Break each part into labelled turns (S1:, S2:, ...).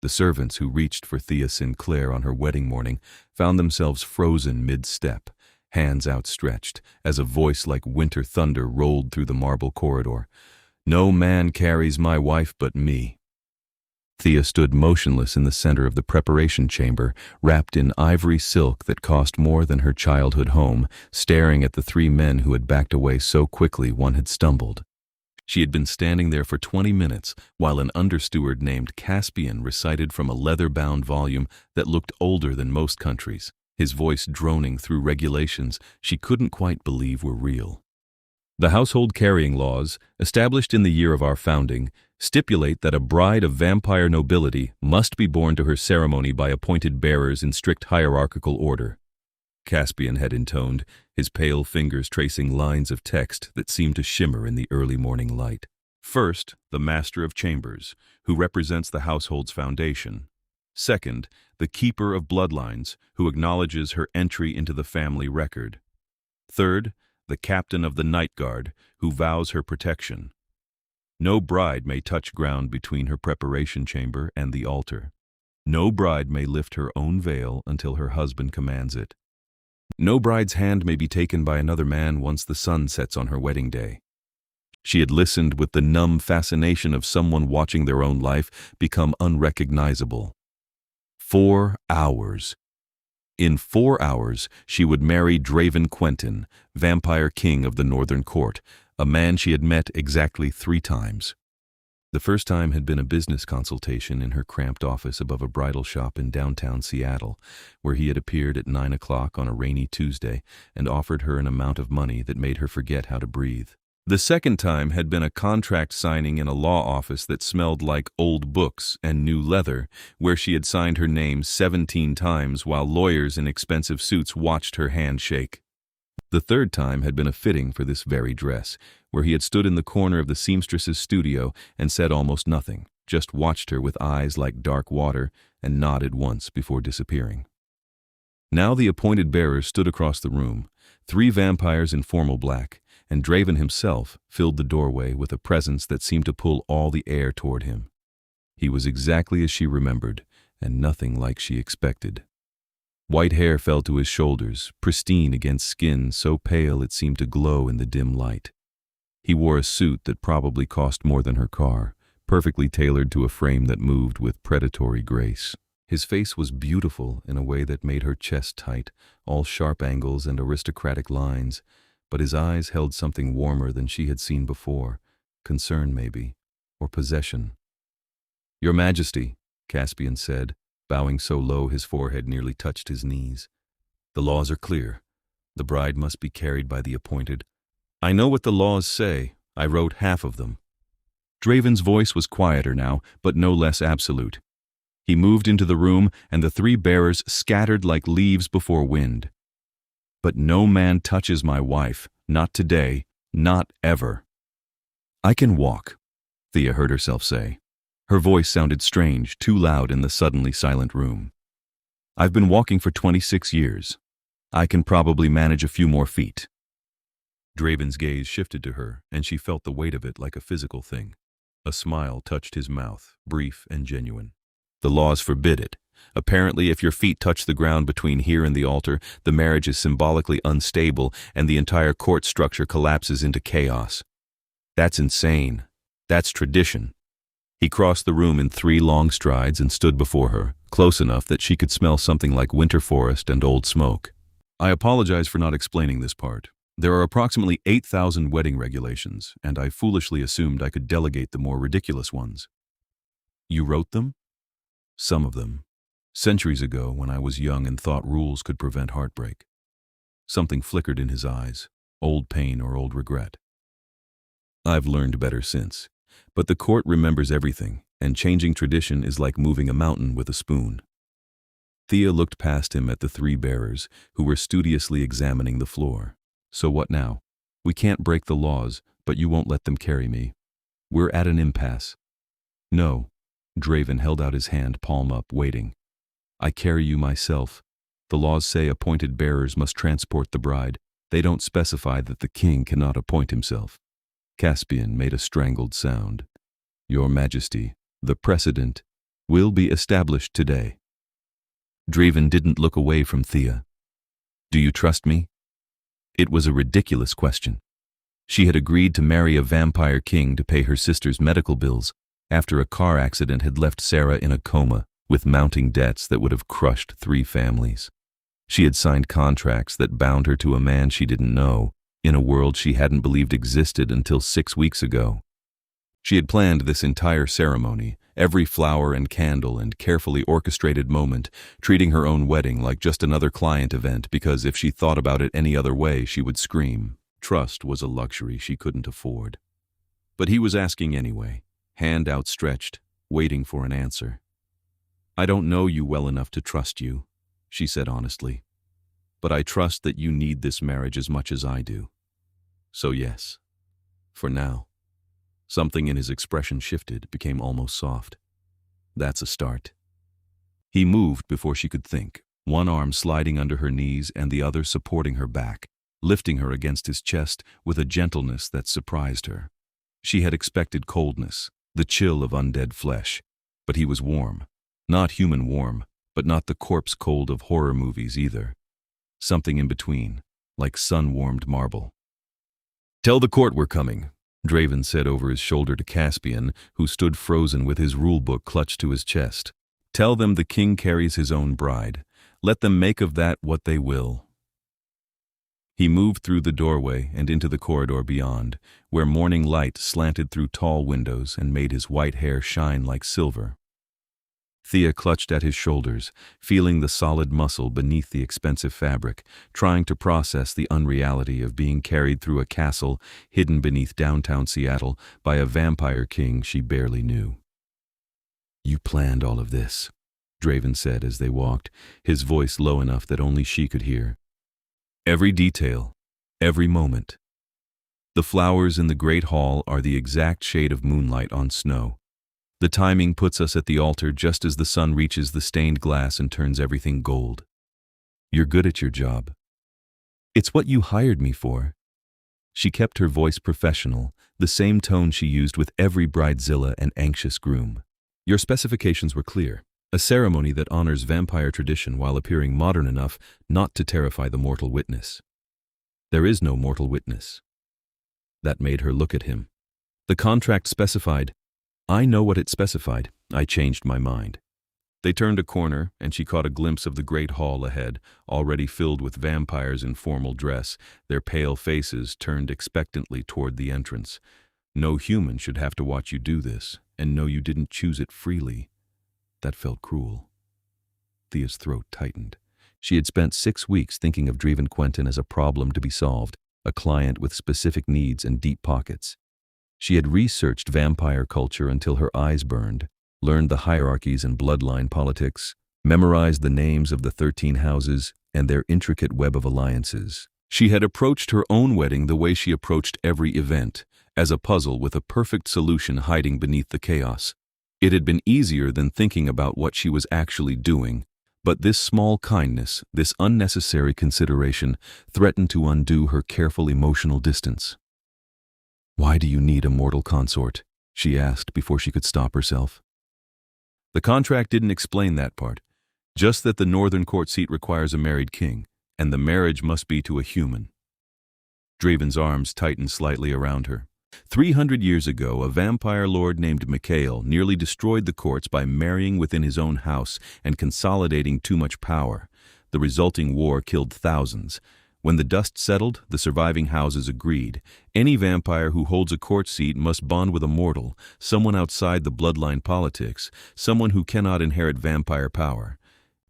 S1: The servants who reached for Thea Sinclair on her wedding morning found themselves frozen mid-step, hands outstretched, as a voice like winter thunder rolled through the marble corridor. "No man carries my wife but me." Thea stood motionless in the center of the preparation chamber, wrapped in ivory silk that cost more than her childhood home, staring at the three men who had backed away so quickly one had stumbled. She had been standing there for 20 minutes while an understeward named Caspian recited from a leather-bound volume that looked older than most countries, his voice droning through regulations she couldn't quite believe were real. The household carrying laws, established in the year of our founding, stipulate that a bride of vampire nobility must be borne to her ceremony by appointed bearers in strict hierarchical order. Caspian had intoned, his pale fingers tracing lines of text that seemed to shimmer in the early morning light. First, the Master of Chambers, who represents the household's foundation. Second, the Keeper of Bloodlines, who acknowledges her entry into the family record. Third, the Captain of the Night Guard, who vows her protection. No bride may touch ground between her preparation chamber and the altar. No bride may lift her own veil until her husband commands it. No bride's hand may be taken by another man once the sun sets on her wedding day. She had listened with the numb fascination of someone watching their own life become unrecognizable. 4 hours. In 4 hours, she would marry Draeven Quentin, vampire king of the Northern Court, a man she had met exactly 3 times. The first time had been a business consultation in her cramped office above a bridal shop in downtown Seattle, where he had appeared at 9 o'clock on a rainy Tuesday and offered her an amount of money that made her forget how to breathe. The second time had been a contract signing in a law office that smelled like old books and new leather, where she had signed her name 17 times while lawyers in expensive suits watched her hand shake. The third time had been a fitting for this very dress, where he had stood in the corner of the seamstress's studio and said almost nothing, just watched her with eyes like dark water and nodded once before disappearing. Now the appointed bearers stood across the room, 3 vampires in formal black, and Draven himself filled the doorway with a presence that seemed to pull all the air toward him. He was exactly as she remembered, and nothing like she expected. White hair fell to his shoulders, pristine against skin so pale it seemed to glow in the dim light. He wore a suit that probably cost more than her car, perfectly tailored to a frame that moved with predatory grace. His face was beautiful in a way that made her chest tight, all sharp angles and aristocratic lines, but his eyes held something warmer than she had seen before, concern maybe, or possession. "Your Majesty," Caspian said, bowing so low his forehead nearly touched his knees. "The laws are clear. The bride must be carried by the appointed." "I know what the laws say. I wrote half of them." Draven's voice was quieter now, but no less absolute. He moved into the room, and the 3 bearers scattered like leaves before wind. "But no man touches my wife, not today, not ever." "I can walk," Thea heard herself say. Her voice sounded strange, too loud in the suddenly silent room. "I've been walking for 26 years. I can probably manage a few more feet." Draven's gaze shifted to her, and she felt the weight of it like a physical thing. A smile touched his mouth, brief and genuine. "The laws forbid it. Apparently, if your feet touch the ground between here and the altar, the marriage is symbolically unstable and the entire court structure collapses into chaos. That's insane. That's tradition." He crossed the room in 3 long strides and stood before her, close enough that she could smell something like winter forest and old smoke. "I apologize for not explaining this part. There are approximately 8,000 wedding regulations, and I foolishly assumed I could delegate the more ridiculous ones." "You wrote them?" "Some of them. Centuries ago when I was young and thought rules could prevent heartbreak." Something flickered in his eyes, old pain or old regret. "I've learned better since. But the court remembers everything, and changing tradition is like moving a mountain with a spoon." Thea looked past him at the 3 bearers, who were studiously examining the floor. "So what now? We can't break the laws, but you won't let them carry me. We're at an impasse." "No." Draven held out his hand, palm up, waiting. "I carry you myself. The laws say appointed bearers must transport the bride. They don't specify that the king cannot appoint himself." Caspian made a strangled sound. "Your Majesty, the precedent will be established today. Draven didn't look away from Thea. Do you trust me? It was a ridiculous question. She had agreed to marry a vampire king to pay her sister's medical bills after a car accident had left Sarah in a coma with mounting debts that would have crushed 3 families. She had signed contracts that bound her to a man she didn't know, in a world she hadn't believed existed until 6 weeks ago. She had planned this entire ceremony, every flower and candle and carefully orchestrated moment, treating her own wedding like just another client event because if she thought about it any other way, she would scream. Trust was a luxury she couldn't afford. But he was asking anyway, hand outstretched, waiting for an answer. I don't know you well enough to trust you, she said honestly. But I trust that you need this marriage as much as I do. So yes, for now. Something in his expression shifted, became almost soft. That's a start. He moved before she could think, one arm sliding under her knees and the other supporting her back, lifting her against his chest with a gentleness that surprised her. She had expected coldness, the chill of undead flesh, but he was warm. Not human warm, but not the corpse cold of horror movies either. Something in between, like sun-warmed marble. Tell the court we're coming, Draven said over his shoulder to Caspian, who stood frozen with his rulebook clutched to his chest. Tell them the king carries his own bride. Let them make of that what they will. He moved through the doorway and into the corridor beyond, where morning light slanted through tall windows and made his white hair shine like silver. Thea clutched at his shoulders, feeling the solid muscle beneath the expensive fabric, trying to process the unreality of being carried through a castle hidden beneath downtown Seattle by a vampire king she barely knew. You planned all of this, Draven said as they walked, his voice low enough that only she could hear. Every detail, every moment. The flowers in the great hall are the exact shade of moonlight on snow. The timing puts us at the altar just as the sun reaches the stained glass and turns everything gold. You're good at your job. It's what you hired me for. She kept her voice professional, the same tone she used with every bridezilla and anxious groom. Your specifications were clear. A ceremony that honors vampire tradition while appearing modern enough not to terrify the mortal witness. There is no mortal witness. That made her look at him. The contract specified. I know what it specified. I changed my mind. They turned a corner, and she caught a glimpse of the great hall ahead, already filled with vampires in formal dress, their pale faces turned expectantly toward the entrance. No human should have to watch you do this, and know you didn't choose it freely. That felt cruel. Thea's throat tightened. She had spent 6 weeks thinking of Draeven Quentin as a problem to be solved, a client with specific needs and deep pockets. She had researched vampire culture until her eyes burned, learned the hierarchies and bloodline politics, memorized the names of the 13 houses and their intricate web of alliances. She had approached her own wedding the way she approached every event, as a puzzle with a perfect solution hiding beneath the chaos. It had been easier than thinking about what she was actually doing, but this small kindness, this unnecessary consideration, threatened to undo her careful emotional distance. Why do you need a mortal consort? She asked before she could stop herself. The contract didn't explain that part, just that the northern court seat requires a married king, and the marriage must be to a human. Draven's arms tightened slightly around her. 300 years ago, a vampire lord named Mikhail nearly destroyed the courts by marrying within his own house and consolidating too much power. The resulting war killed thousands. When the dust settled, the surviving houses agreed. Any vampire who holds a court seat must bond with a mortal, someone outside the bloodline politics, someone who cannot inherit vampire power.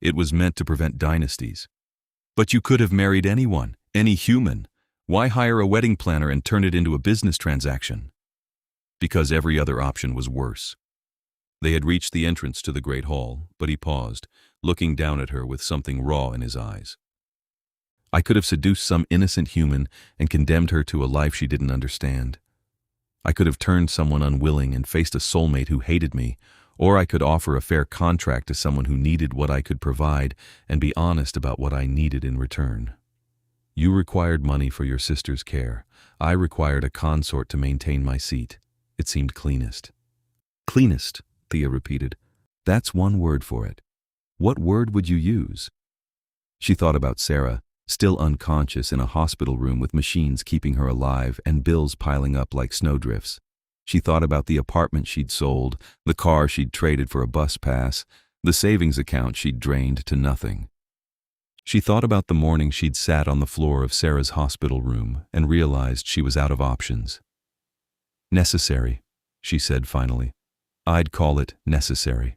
S1: It was meant to prevent dynasties. But you could have married anyone, any human. Why hire a wedding planner and turn it into a business transaction? Because every other option was worse. They had reached the entrance to the great hall, but he paused, looking down at her with something raw in his eyes. I could have seduced some innocent human and condemned her to a life she didn't understand. I could have turned someone unwilling and faced a soulmate who hated me, or I could offer a fair contract to someone who needed what I could provide and be honest about what I needed in return. You required money for your sister's care. I required a consort to maintain my seat. It seemed cleanest. Cleanest, Thea repeated. That's one word for it. What word would you use? She thought about Sarah, still unconscious in a hospital room with machines keeping her alive and bills piling up like snowdrifts. She thought about the apartment she'd sold, the car she'd traded for a bus pass, the savings account she'd drained to nothing. She thought about the morning she'd sat on the floor of Sarah's hospital room and realized she was out of options. Necessary, she said finally. I'd call it necessary.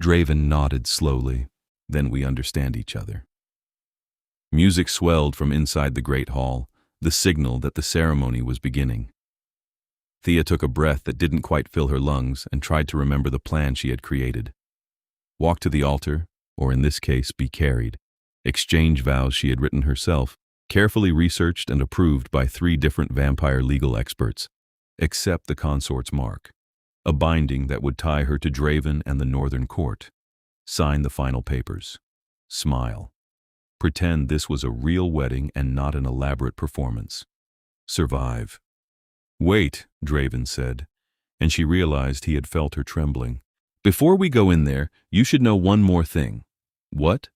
S1: Draven nodded slowly. Then we understand each other. Music swelled from inside the great hall, the signal that the ceremony was beginning. Thea took a breath that didn't quite fill her lungs and tried to remember the plan she had created. Walk to the altar, or in this case be carried. Exchange vows she had written herself, carefully researched and approved by 3 different vampire legal experts. Accept the consort's mark, a binding that would tie her to Draven and the Northern Court. Sign the final papers. Smile. Pretend this was a real wedding and not an elaborate performance. Survive. Wait, Draven said, and she realized he had felt her trembling. Before we go in there, you should know one more thing. What?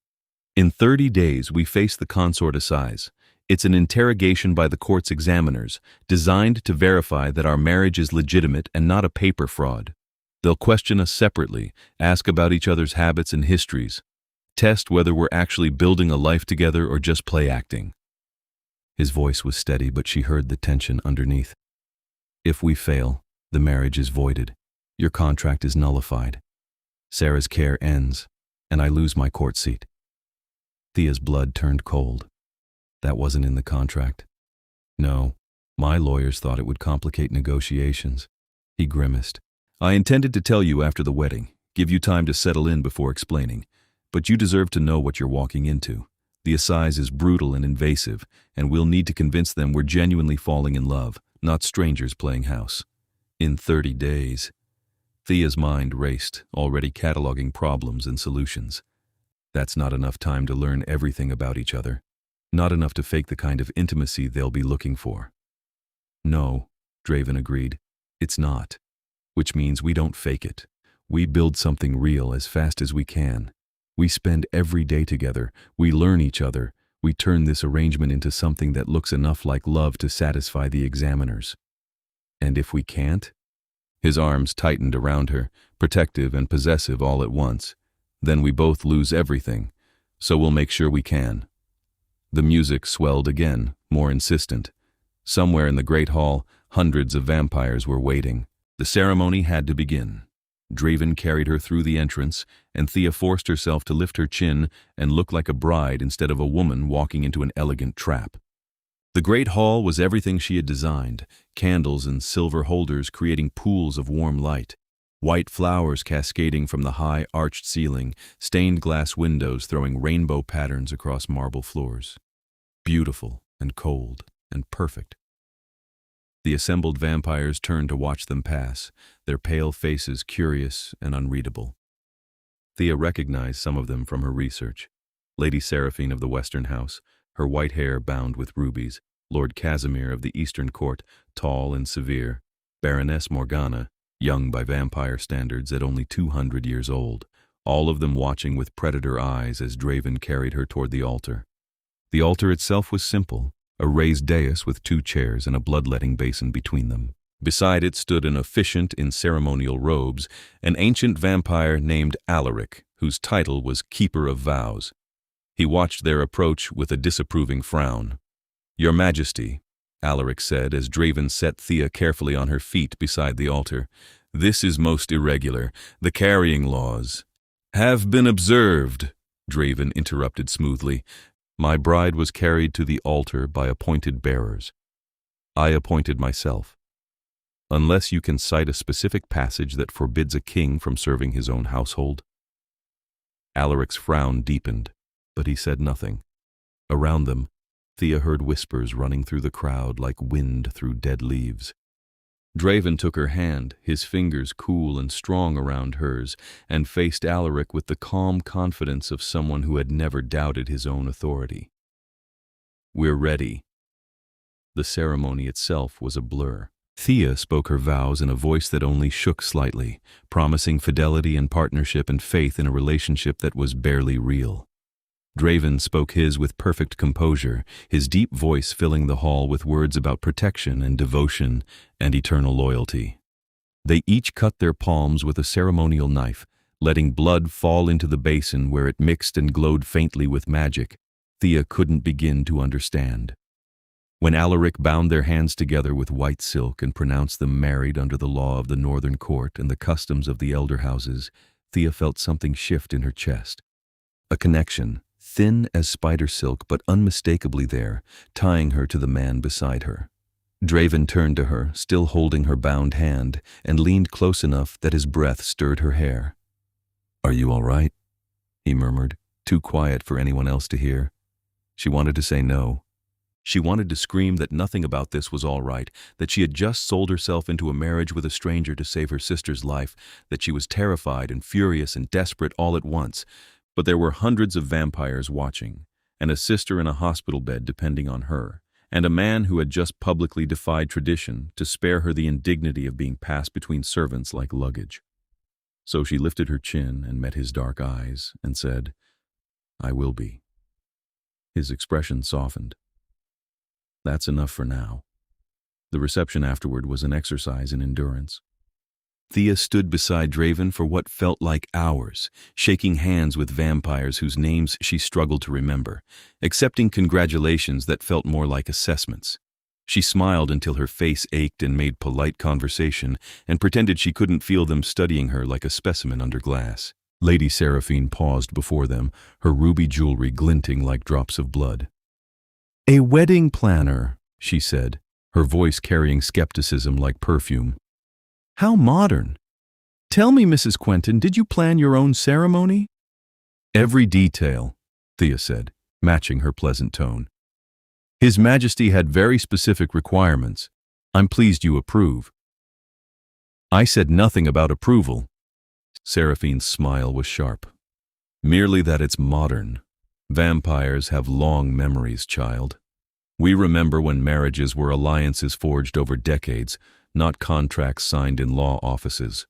S1: In 30 days, we face the consort assize. It's an interrogation by the court's examiners, designed to verify that our marriage is legitimate and not a paper fraud. They'll question us separately, ask about each other's habits and histories, test whether we're actually building a life together or just play acting. His voice was steady, but she heard the tension underneath. If we fail, the marriage is voided. Your contract is nullified. Sarah's care ends, and I lose my court seat. Thea's blood turned cold. That wasn't in the contract. No, my lawyers thought it would complicate negotiations. He grimaced. I intended to tell you after the wedding, give you time to settle in before explaining, but you deserve to know what you're walking into. The assize is brutal and invasive, and we'll need to convince them we're genuinely falling in love, not strangers playing house. In 30 days. Thea's mind raced, already cataloging problems and solutions. That's not enough time to learn everything about each other. Not enough to fake the kind of intimacy they'll be looking for. No, Draven agreed. It's not. Which means we don't fake it. We build something real as fast as we can. We spend every day together. We learn each other. We turn this arrangement into something that looks enough like love to satisfy the examiners. And if we can't? His arms tightened around her, protective and possessive all at once. Then we both lose everything. So we'll make sure we can. The music swelled again, more insistent. Somewhere in the great hall, hundreds of vampires were waiting. The ceremony had to begin. Draven carried her through the entrance, and Thea forced herself to lift her chin and look like a bride instead of a woman walking into an elegant trap. The great hall was everything she had designed, candles and silver holders creating pools of warm light, white flowers cascading from the high arched ceiling, stained glass windows throwing rainbow patterns across marble floors. Beautiful and cold and perfect. The assembled vampires turned to watch them pass, their pale faces curious and unreadable. Thea recognized some of them from her research. Lady Seraphine of the Western House, her white hair bound with rubies, Lord Casimir of the Eastern Court, tall and severe, Baroness Morgana, young by vampire standards at only 200 years old, all of them watching with predator eyes as Draven carried her toward the altar. The altar itself was simple, a raised dais with 2 chairs and a bloodletting basin between them. Beside it stood an officiant in ceremonial robes, an ancient vampire named Alaric, whose title was Keeper of Vows. He watched their approach with a disapproving frown. Your Majesty, Alaric said as Draven set Thea carefully on her feet beside the altar, this is most irregular. The carrying laws have been observed, Draven interrupted smoothly. My bride was carried to the altar by appointed bearers. I appointed myself. Unless you can cite a specific passage that forbids a king from serving his own household. Alaric's frown deepened, but he said nothing. Around them, Thea heard whispers running through the crowd like wind through dead leaves. Draven took her hand, his fingers cool and strong around hers, and faced Alaric with the calm confidence of someone who had never doubted his own authority. We're ready. The ceremony itself was a blur. Thea spoke her vows in a voice that only shook slightly, promising fidelity and partnership and faith in a relationship that was barely real. Draven spoke his with perfect composure, his deep voice filling the hall with words about protection and devotion and eternal loyalty. They each cut their palms with a ceremonial knife, letting blood fall into the basin where it mixed and glowed faintly with magic Thea couldn't begin to understand. When Alaric bound their hands together with white silk and pronounced them married under the law of the Northern Court and the customs of the elder houses, Thea felt something shift in her chest. A connection, thin as spider silk but unmistakably there, tying her to the man beside her. Draven turned to her, still holding her bound hand, and leaned close enough that his breath stirred her hair. "Are you all right?" he murmured, too quiet for anyone else to hear. She wanted to say no. She wanted to scream that nothing about this was all right, that she had just sold herself into a marriage with a stranger to save her sister's life, that she was terrified and furious and desperate all at once. But there were hundreds of vampires watching, and a sister in a hospital bed depending on her, and a man who had just publicly defied tradition to spare her the indignity of being passed between servants like luggage. So she lifted her chin and met his dark eyes and said, "I will be." His expression softened. That's enough for now. The reception afterward was an exercise in endurance. Thea stood beside Draven for what felt like hours, shaking hands with vampires whose names she struggled to remember, accepting congratulations that felt more like assessments. She smiled until her face ached and made polite conversation, and pretended she couldn't feel them studying her like a specimen under glass. Lady Seraphine paused before them, her ruby jewelry glinting like drops of blood. "A wedding planner," she said, her voice carrying skepticism like perfume. "How modern. Tell me, Mrs. Quentin, did you plan your own ceremony?" "Every detail," Thea said, matching her pleasant tone. "His Majesty had very specific requirements. I'm pleased you approve." "I said nothing about approval." Seraphine's smile was sharp. "Merely that it's modern. Vampires have long memories, child. We remember when marriages were alliances forged over decades, not contracts signed in law offices."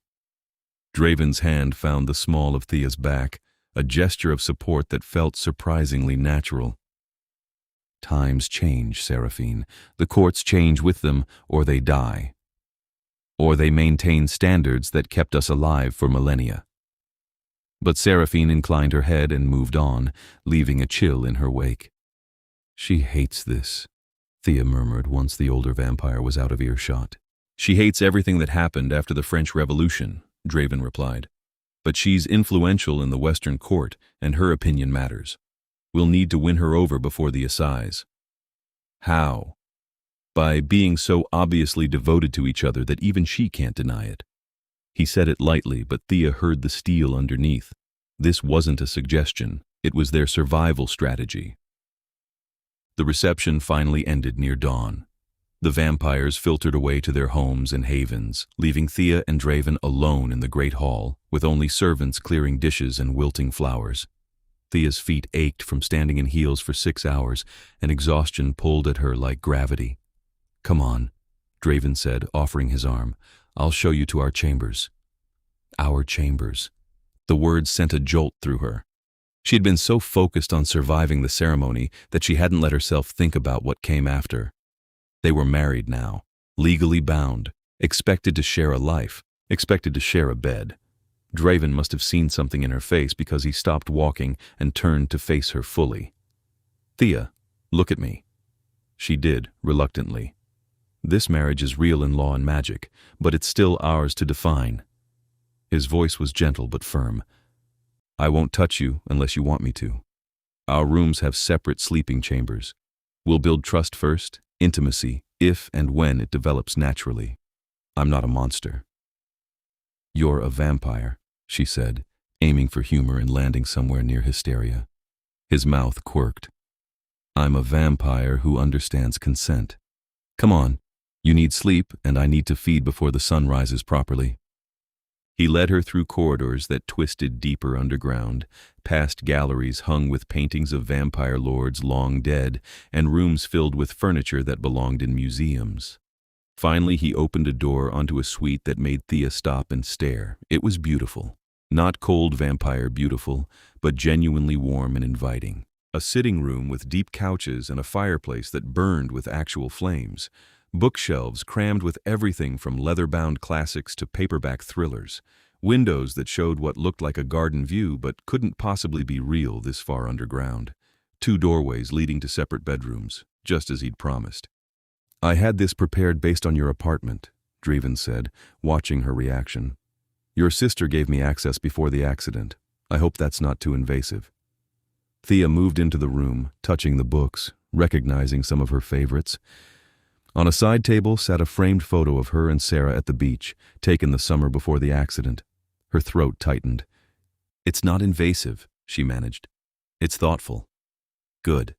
S1: Draven's hand found the small of Thea's back, a gesture of support that felt surprisingly natural. "Times change, Seraphine. The courts change with them, or they die. Or they maintain standards that kept us alive for millennia." But Seraphine inclined her head and moved on, leaving a chill in her wake. "She hates this," Thea murmured once the older vampire was out of earshot. "She hates everything that happened after the French Revolution," Draven replied. "But she's influential in the Western court, and her opinion matters. We'll need to win her over before the assize." "How?" "By being so obviously devoted to each other that even she can't deny it." He said it lightly, but Thea heard the steel underneath. This wasn't a suggestion, it was their survival strategy. The reception finally ended near dawn. The vampires filtered away to their homes and havens, leaving Thea and Draven alone in the great hall, with only servants clearing dishes and wilting flowers. Thea's feet ached from standing in heels for 6 hours, and exhaustion pulled at her like gravity. "Come on," Draven said, offering his arm. "I'll show you to our chambers." Our chambers. The words sent a jolt through her. She had been so focused on surviving the ceremony that she hadn't let herself think about what came after. They were married now, legally bound, expected to share a life, expected to share a bed. Draven must have seen something in her face because he stopped walking and turned to face her fully. "Thea, look at me." She did, reluctantly. "This marriage is real in law and magic, but it's still ours to define." His voice was gentle but firm. "I won't touch you unless you want me to. Our rooms have separate sleeping chambers. We'll build trust first, intimacy, if and when it develops naturally. I'm not a monster." "You're a vampire," she said, aiming for humor and landing somewhere near hysteria. His mouth quirked. "I'm a vampire who understands consent. Come on. You need sleep, and I need to feed before the sun rises properly." He led her through corridors that twisted deeper underground, past galleries hung with paintings of vampire lords long dead, and rooms filled with furniture that belonged in museums. Finally, he opened a door onto a suite that made Thea stop and stare. It was beautiful. Not cold vampire beautiful, but genuinely warm and inviting. A sitting room with deep couches and a fireplace that burned with actual flames. Bookshelves crammed with everything from leather-bound classics to paperback thrillers. Windows that showed what looked like a garden view but couldn't possibly be real this far underground. 2 doorways leading to separate bedrooms, just as he'd promised. "I had this prepared based on your apartment," Draeven said, watching her reaction. "Your sister gave me access before the accident. I hope that's not too invasive." Thea moved into the room, touching the books, recognizing some of her favorites. On a side table sat a framed photo of her and Sarah at the beach, taken the summer before the accident. Her throat tightened. "It's not invasive," she managed. "It's thoughtful." "Good."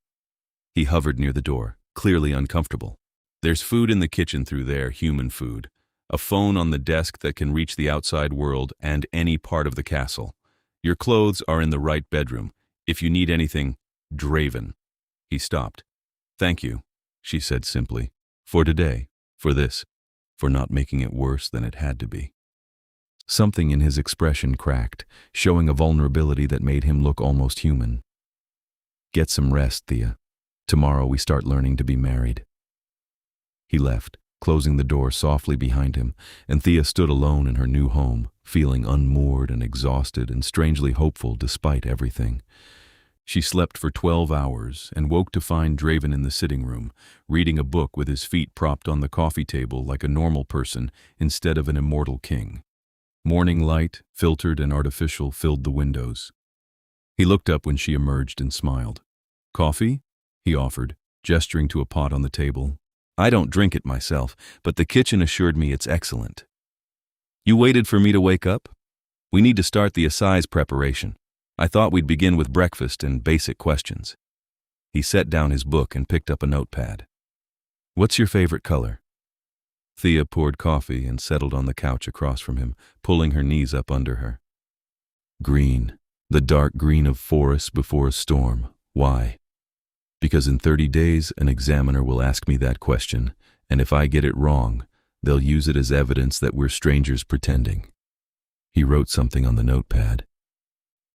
S1: He hovered near the door, clearly uncomfortable. "There's food in the kitchen through there, human food. A phone on the desk that can reach the outside world and any part of the castle. Your clothes are in the right bedroom. If you need anything, Draeven." He stopped. "Thank you," she said simply. "For today, for this, for not making it worse than it had to be." Something in his expression cracked, showing a vulnerability that made him look almost human. "Get some rest, Thea. Tomorrow we start learning to be married." He left, closing the door softly behind him, and Thea stood alone in her new home, feeling unmoored and exhausted and strangely hopeful despite everything. She slept for 12 hours and woke to find Draeven in the sitting room, reading a book with his feet propped on the coffee table like a normal person instead of an immortal king. Morning light, filtered and artificial, filled the windows. He looked up when she emerged and smiled. "Coffee?" he offered, gesturing to a pot on the table. "I don't drink it myself, but the kitchen assured me it's excellent." "You waited for me to wake up? We need to start the assize preparation. I thought we'd begin with breakfast and basic questions." He set down his book and picked up a notepad. "What's your favorite color?" Thea poured coffee and settled on the couch across from him, pulling her knees up under her. "Green. The dark green of forests before a storm. Why?" "Because in 30 days an examiner will ask me that question, and if I get it wrong, they'll use it as evidence that we're strangers pretending." He wrote something on the notepad.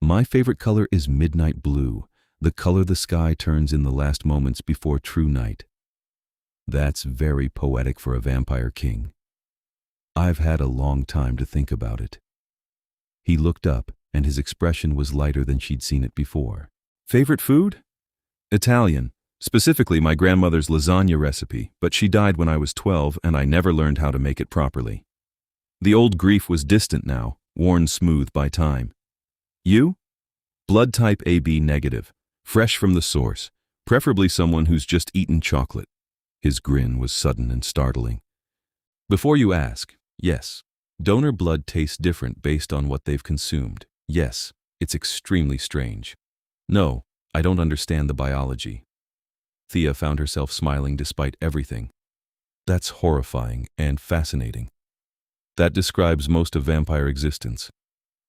S1: "My favorite color is midnight blue, the color the sky turns in the last moments before true night." That's very poetic for a vampire king. I've had a long time to think about it. He looked up, and his expression was lighter than she'd seen it before. "Favorite food? Italian, specifically my grandmother's lasagna recipe, but she died when I was 12 and I never learned how to make it properly. The old grief was distant now, worn smooth by time. You? Blood type AB negative, fresh from the source, preferably someone who's just eaten chocolate." His grin was sudden and startling. "Before you ask, yes, donor blood tastes different based on what they've consumed. Yes, it's extremely strange. No, I don't understand the biology." Thea found herself smiling despite everything. "That's horrifying and fascinating. That describes most of vampire existence."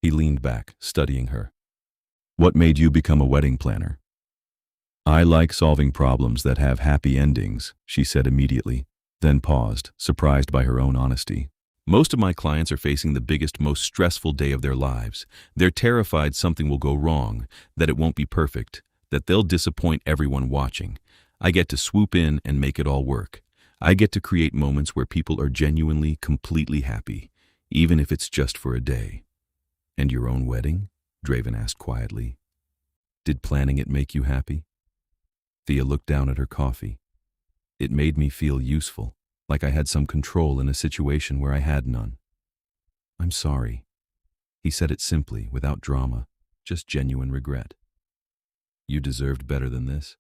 S1: He leaned back, studying her. "What made you become a wedding planner?" "I like solving problems that have happy endings," she said immediately, then paused, surprised by her own honesty. "Most of my clients are facing the biggest, most stressful day of their lives. They're terrified something will go wrong, that it won't be perfect, that they'll disappoint everyone watching. I get to swoop in and make it all work. I get to create moments where people are genuinely, completely happy, even if it's just for a day." "And your own wedding?" Draeven asked quietly. "Did planning it make you happy?" Thea looked down at her coffee. "It made me feel useful, like I had some control in a situation where I had none." "I'm sorry." He said it simply, without drama, just genuine regret. "You deserved better than this."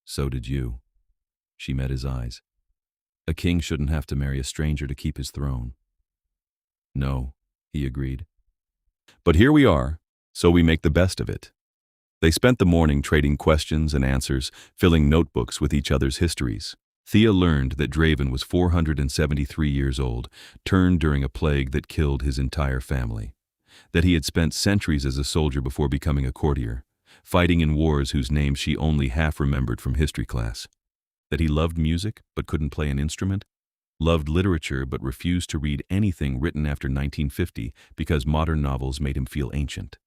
S1: "So did you." She met his eyes. "A king shouldn't have to marry a stranger to keep his throne." "No," he agreed. "But here we are, so we make the best of it." They spent the morning trading questions and answers, filling notebooks with each other's histories. Thea learned that Draeven was 473 years old, turned during a plague that killed his entire family. That he had spent centuries as a soldier before becoming a courtier, fighting in wars whose names she only half remembered from history class. That he loved music but couldn't play an instrument. loved literature but refused to read anything written after 1950 because modern novels made him feel ancient.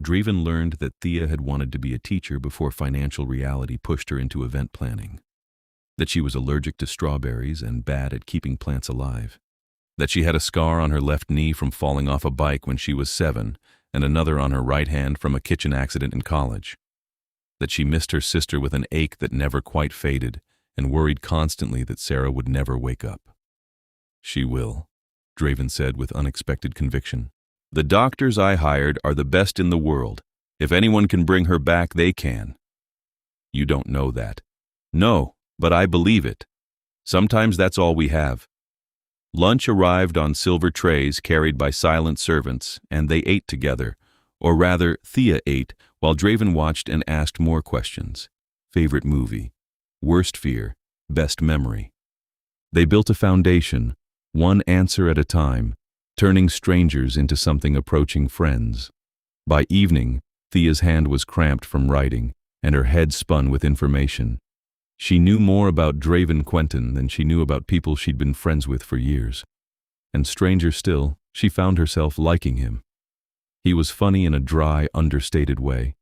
S1: Draven learned that Thea had wanted to be a teacher before financial reality pushed her into event planning. That she was allergic to strawberries and bad at keeping plants alive. That she had a scar on her left knee from falling off a bike when she was 7, and another on her right hand from a kitchen accident in college. That she missed her sister with an ache that never quite faded, and worried constantly that Sarah would never wake up. "She will," Draven said with unexpected conviction. "The doctors I hired are the best in the world. If anyone can bring her back, they can." "You don't know that." "No, but I believe it. Sometimes that's all we have." Lunch arrived on silver trays carried by silent servants, and they ate together, or rather, Thea ate, while Draven watched and asked more questions. Favorite movie? Worst fear? Best memory? They built a foundation, one answer at a time, turning strangers into something approaching friends. By evening, Thea's hand was cramped from writing, and her head spun with information. She knew more about Draeven Quentin than she knew about people she'd been friends with for years. And stranger still, she found herself liking him. He was funny in a dry, understated way.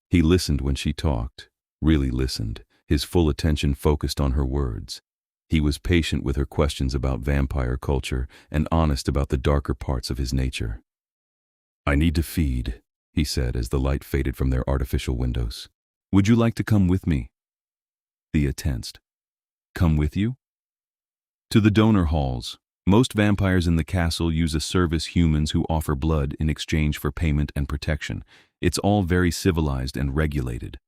S1: He listened when she talked, really listened, his full attention focused on her words. He was patient with her questions about vampire culture and honest about the darker parts of his nature. "I need to feed," he said as the light faded from their artificial windows. "Would you like to come with me?" Thea tensed. "Come with you?" "To the donor halls. Most vampires in the castle use a service humans who offer blood in exchange for payment and protection. It's all very civilized and regulated."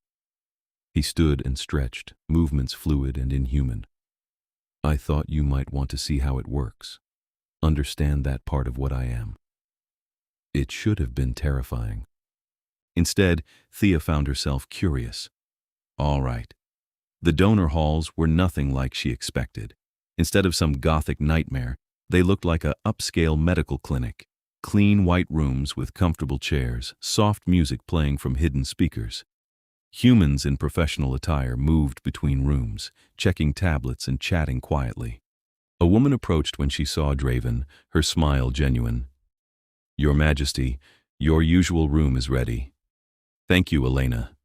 S1: He stood and stretched, movements fluid and inhuman. "I thought you might want to see how it works. Understand that part of what I am." It should have been terrifying. Instead, Thea found herself curious. All right. The donor halls were nothing like she expected. Instead of some gothic nightmare, they looked like a upscale medical clinic. Clean white rooms with comfortable chairs, soft music playing from hidden speakers. Humans in professional attire moved between rooms, checking tablets and chatting quietly. A woman approached when she saw Draven, her smile genuine. "Your Majesty, your usual room is ready." "Thank you, Elena."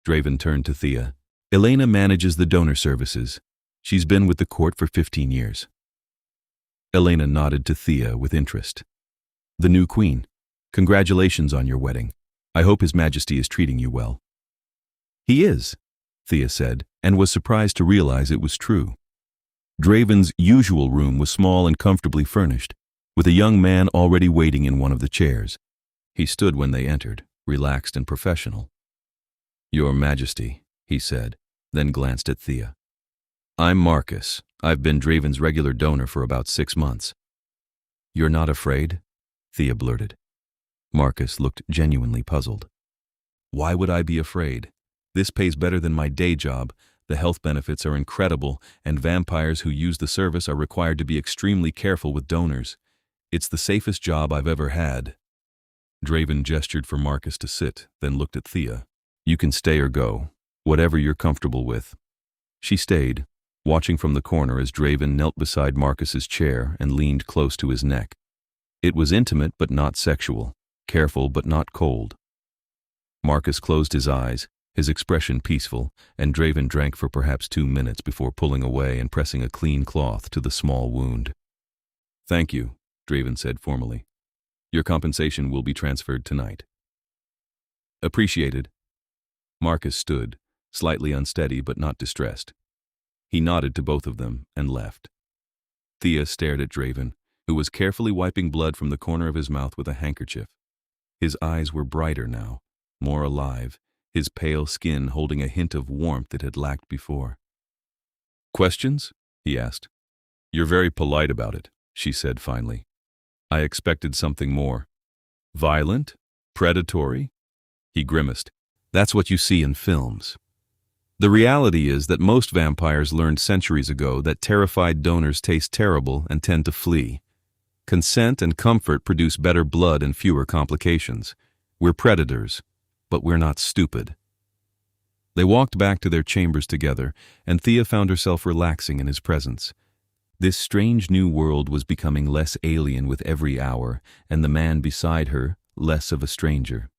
S1: Draven turned to Thea. "Elena manages the donor services. She's been with the court for 15 years. Elena nodded to Thea with interest. "The new queen. Congratulations on your wedding. I hope His Majesty is treating you well." "He is," Thea said, and was surprised to realize it was true. Draven's usual room was small and comfortably furnished, with a young man already waiting in one of the chairs. He stood when they entered, relaxed and professional. "Your Majesty," he said, then glanced at Thea. "I'm Marcus. I've been Draven's regular donor for about 6 months." "You're not afraid?" Thea blurted. Marcus looked genuinely puzzled. "Why would I be afraid? This pays better than my day job, the health benefits are incredible, and vampires who use the service are required to be extremely careful with donors. It's the safest job I've ever had." Draven gestured for Marcus to sit, then looked at Thea. "You can stay or go, whatever you're comfortable with." She stayed, watching from the corner as Draven knelt beside Marcus's chair and leaned close to his neck. It was intimate but not sexual, careful but not cold. Marcus closed his eyes, his expression peaceful, and Draven drank for perhaps 2 minutes before pulling away and pressing a clean cloth to the small wound. "Thank you," Draven said formally. "Your compensation will be transferred tonight." "Appreciated." Marcus stood, slightly unsteady but not distressed. He nodded to both of them and left. Thea stared at Draven, who was carefully wiping blood from the corner of his mouth with a handkerchief. His eyes were brighter now, more alive, his pale skin holding a hint of warmth it had lacked before. "Questions?" he asked. "You're very polite about it," she said finally. "I expected something more. Violent? Predatory?" He grimaced. "That's what you see in films. The reality is that most vampires learned centuries ago that terrified donors taste terrible and tend to flee. Consent and comfort produce better blood and fewer complications. We're predators, but we're not stupid." They walked back to their chambers together, and Thea found herself relaxing in his presence. This strange new world was becoming less alien with every hour, and the man beside her less of a stranger.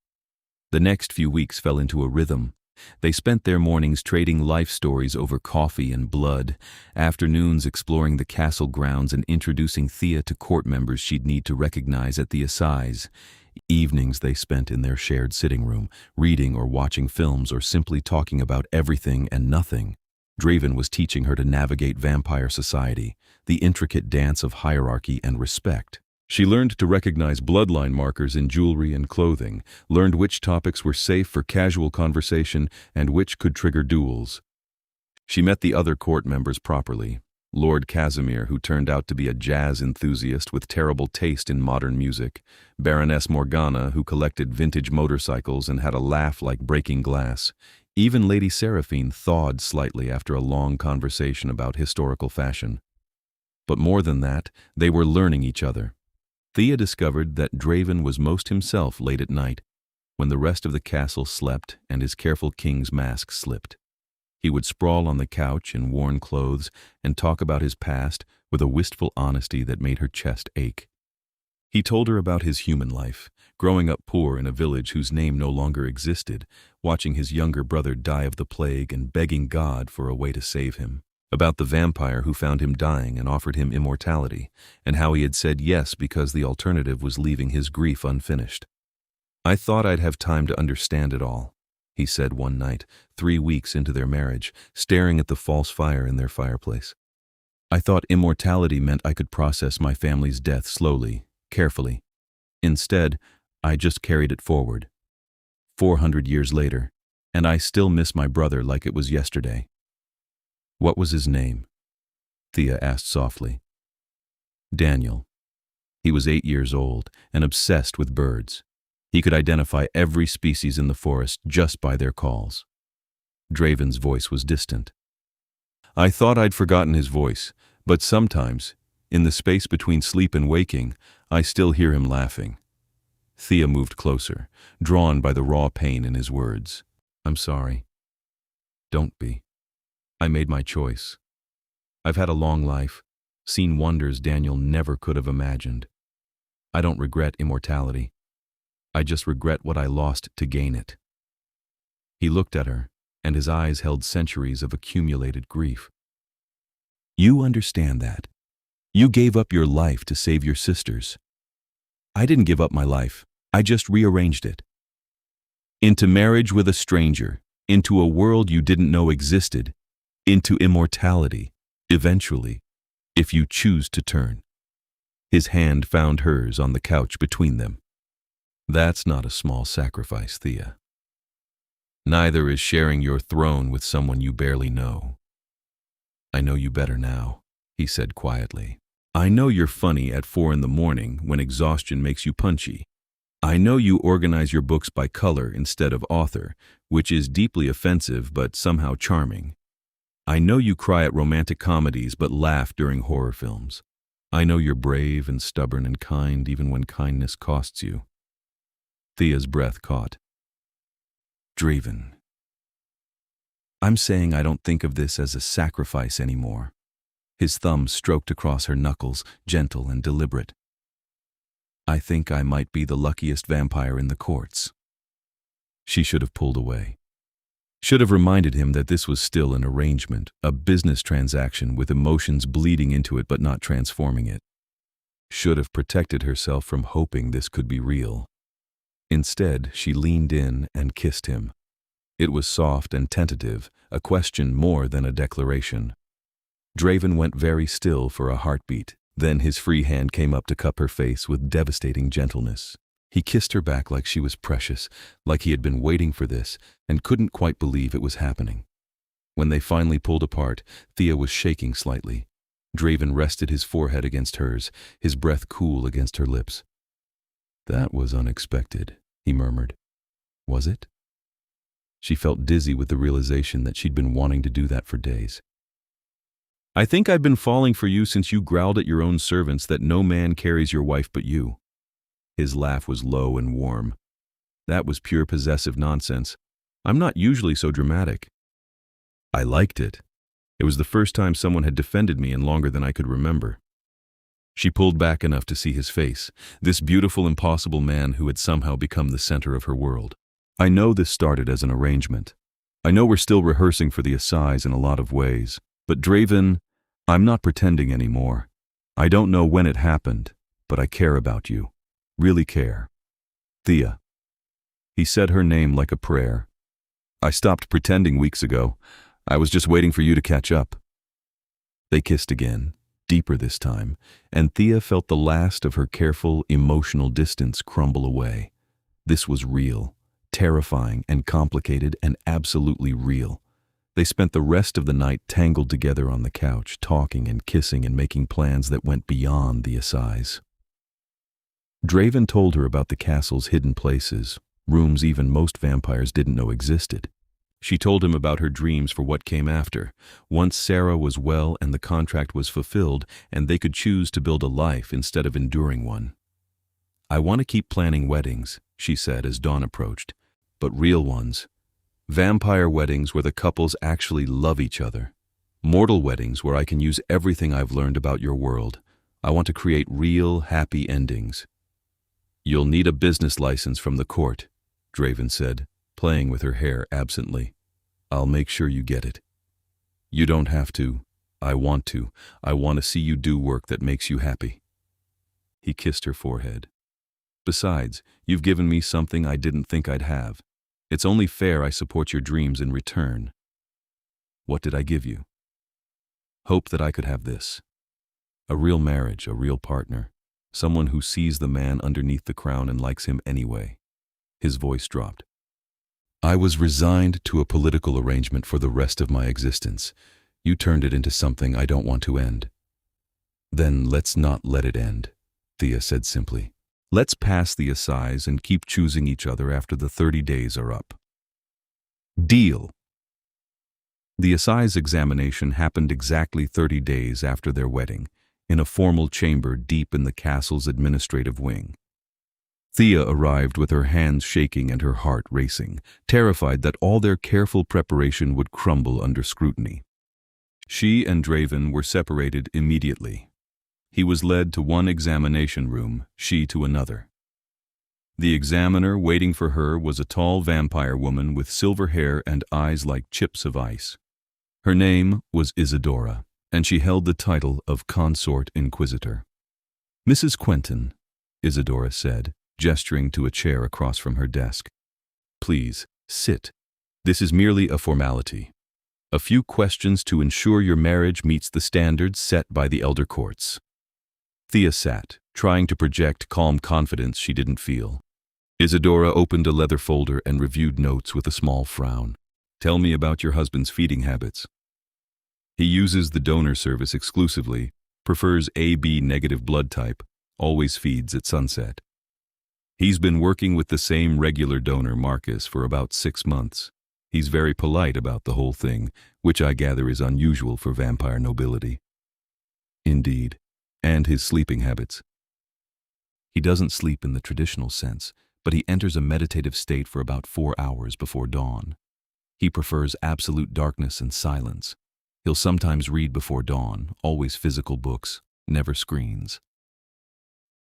S1: The next few weeks fell into a rhythm. They spent their mornings trading life stories over coffee and blood, afternoons exploring the castle grounds and introducing Thea to court members she'd need to recognize at the assize. Evenings they spent in their shared sitting room, reading or watching films or simply talking about everything and nothing. Draven was teaching her to navigate vampire society, the intricate dance of hierarchy and respect. She learned to recognize bloodline markers in jewelry and clothing, learned which topics were safe for casual conversation and which could trigger duels. She met the other court members properly. Lord Casimir, who turned out to be a jazz enthusiast with terrible taste in modern music, Baroness Morgana, who collected vintage motorcycles and had a laugh like breaking glass. Even Lady Seraphine thawed slightly after a long conversation about historical fashion. But more than that, they were learning each other. Thea discovered that Draven was most himself late at night, when the rest of the castle slept and his careful king's mask slipped. He would sprawl on the couch in worn clothes and talk about his past with a wistful honesty that made her chest ache. He told her about his human life, growing up poor in a village whose name no longer existed, watching his younger brother die of the plague and begging God for a way to save him. About the vampire who found him dying and offered him immortality, and how he had said yes because the alternative was leaving his grief unfinished. "I thought I'd have time to understand it all," he said one night, 3 weeks into their marriage, staring at the false fire in their fireplace. "I thought immortality meant I could process my family's death slowly, carefully. Instead, I just carried it forward. 400 years later, and I still miss my brother like it was yesterday." "What was his name?" Thea asked softly. "Daniel. He was 8 years old and obsessed with birds. He could identify every species in the forest just by their calls." Draven's voice was distant. "I thought I'd forgotten his voice, but sometimes, in the space between sleep and waking, I still hear him laughing." Thea moved closer, drawn by the raw pain in his words. "I'm sorry. Don't be. I made my choice. I've had a long life, seen wonders Daniel never could have imagined. I don't regret immortality. I just regret what I lost to gain it." He looked at her, and his eyes held centuries of accumulated grief. "You understand that. You gave up your life to save your sisters. I didn't give up my life. I just rearranged it. Into marriage with a stranger, into a world you didn't know existed, into immortality, eventually, if you choose to turn." His hand found hers on the couch between them. "That's not a small sacrifice, Thea. Neither is sharing your throne with someone you barely know." "I know you better now," he said quietly. "I know you're funny at 4 a.m. when exhaustion makes you punchy. I know you organize your books by color instead of author, which is deeply offensive but somehow charming. I know you cry at romantic comedies but laugh during horror films. I know you're brave and stubborn and kind even when kindness costs you." Thea's breath caught. "Draven. I'm saying I don't think of this as a sacrifice anymore." His thumb stroked across her knuckles, gentle and deliberate. "I think I might be the luckiest vampire in the courts." She should have pulled away. Should have reminded him that this was still an arrangement, a business transaction with emotions bleeding into it but not transforming it. Should have protected herself from hoping this could be real. Instead, she leaned in and kissed him. It was soft and tentative, a question more than a declaration. Draven went very still for a heartbeat. Then his free hand came up to cup her face with devastating gentleness. He kissed her back like she was precious, like he had been waiting for this, and couldn't quite believe it was happening. When they finally pulled apart, Thea was shaking slightly. Draven rested his forehead against hers, his breath cool against her lips. "That was unexpected," he murmured. "Was it?" She felt dizzy with the realization that she'd been wanting to do that for days. "I think I've been falling for you since you growled at your own servants that no man carries your wife but you." His laugh was low and warm. "That was pure possessive nonsense. I'm not usually so dramatic." "I liked it. It was the first time someone had defended me in longer than I could remember. She pulled back enough to see his face, this beautiful, impossible man who had somehow become the center of her world. I know this started as an arrangement. I know we're still rehearsing for the assize in a lot of ways. But Draven, I'm not pretending anymore. I don't know when it happened, but I care about you. Really care. Thea. He said her name like a prayer. I stopped pretending weeks ago. I was just waiting for you to catch up. They kissed again, deeper this time, and Thea felt the last of her careful, emotional distance crumble away. This was real, terrifying and complicated and absolutely real. They spent the rest of the night tangled together on the couch, talking and kissing and making plans that went beyond the assize. Draven told her about the castle's hidden places, rooms even most vampires didn't know existed. She told him about her dreams for what came after, once Sarah was well and the contract was fulfilled and they could choose to build a life instead of enduring one. I want to keep planning weddings, she said as dawn approached, but real ones. Vampire weddings where the couples actually love each other. Mortal weddings where I can use everything I've learned about your world. I want to create real, happy endings. You'll need a business license from the court, Draven said, playing with her hair absently. I'll make sure you get it. You don't have to. I want to. I want to see you do work that makes you happy. He kissed her forehead. Besides, you've given me something I didn't think I'd have. It's only fair I support your dreams in return. What did I give you? Hope that I could have this. A real marriage, a real partner. Someone who sees the man underneath the crown and likes him anyway. His voice dropped. I was resigned to a political arrangement for the rest of my existence. You turned it into something I don't want to end. Then let's not let it end, Thea said simply. Let's pass the assize and keep choosing each other after the 30 days are up. Deal. The assize examination happened exactly 30 days after their wedding, in a formal chamber deep in the castle's administrative wing. Thea arrived with her hands shaking and her heart racing, terrified that all their careful preparation would crumble under scrutiny. She and Draven were separated immediately. He was led to one examination room, she to another. The examiner waiting for her was a tall vampire woman with silver hair and eyes like chips of ice. Her name was Isadora, and she held the title of Consort Inquisitor. Mrs. Quentin, Isadora said, gesturing to a chair across from her desk. Please, sit. This is merely a formality. A few questions to ensure your marriage meets the standards set by the elder courts. Thea sat, trying to project calm confidence she didn't feel. Isadora opened a leather folder and reviewed notes with a small frown. Tell me about your husband's feeding habits. He uses the donor service exclusively, prefers AB negative blood type, always feeds at sunset. He's been working with the same regular donor, Marcus, for about 6 months. He's very polite about the whole thing, which I gather is unusual for vampire nobility. Indeed. And his sleeping habits. He doesn't sleep in the traditional sense, but he enters a meditative state for about 4 hours before dawn. He prefers absolute darkness and silence. He'll sometimes read before dawn, always physical books, never screens.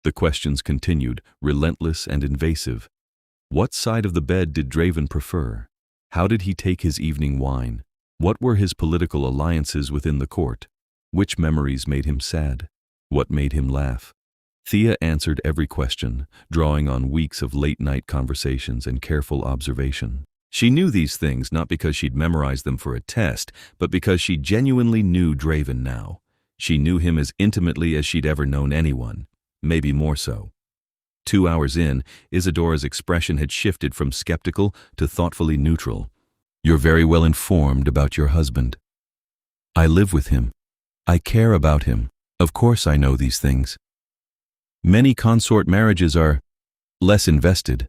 S1: The questions continued, relentless and invasive. What side of the bed did Draven prefer? How did he take his evening wine? What were his political alliances within the court? Which memories made him sad? What made him laugh? Thea answered every question, drawing on weeks of late-night conversations and careful observation. She knew these things not because she'd memorized them for a test, but because she genuinely knew Draven now. She knew him as intimately as she'd ever known anyone, maybe more so. 2 hours in, Isadora's expression had shifted from skeptical to thoughtfully neutral. You're very well informed about your husband. I live with him. I care about him. Of course I know these things. Many consort marriages are less invested.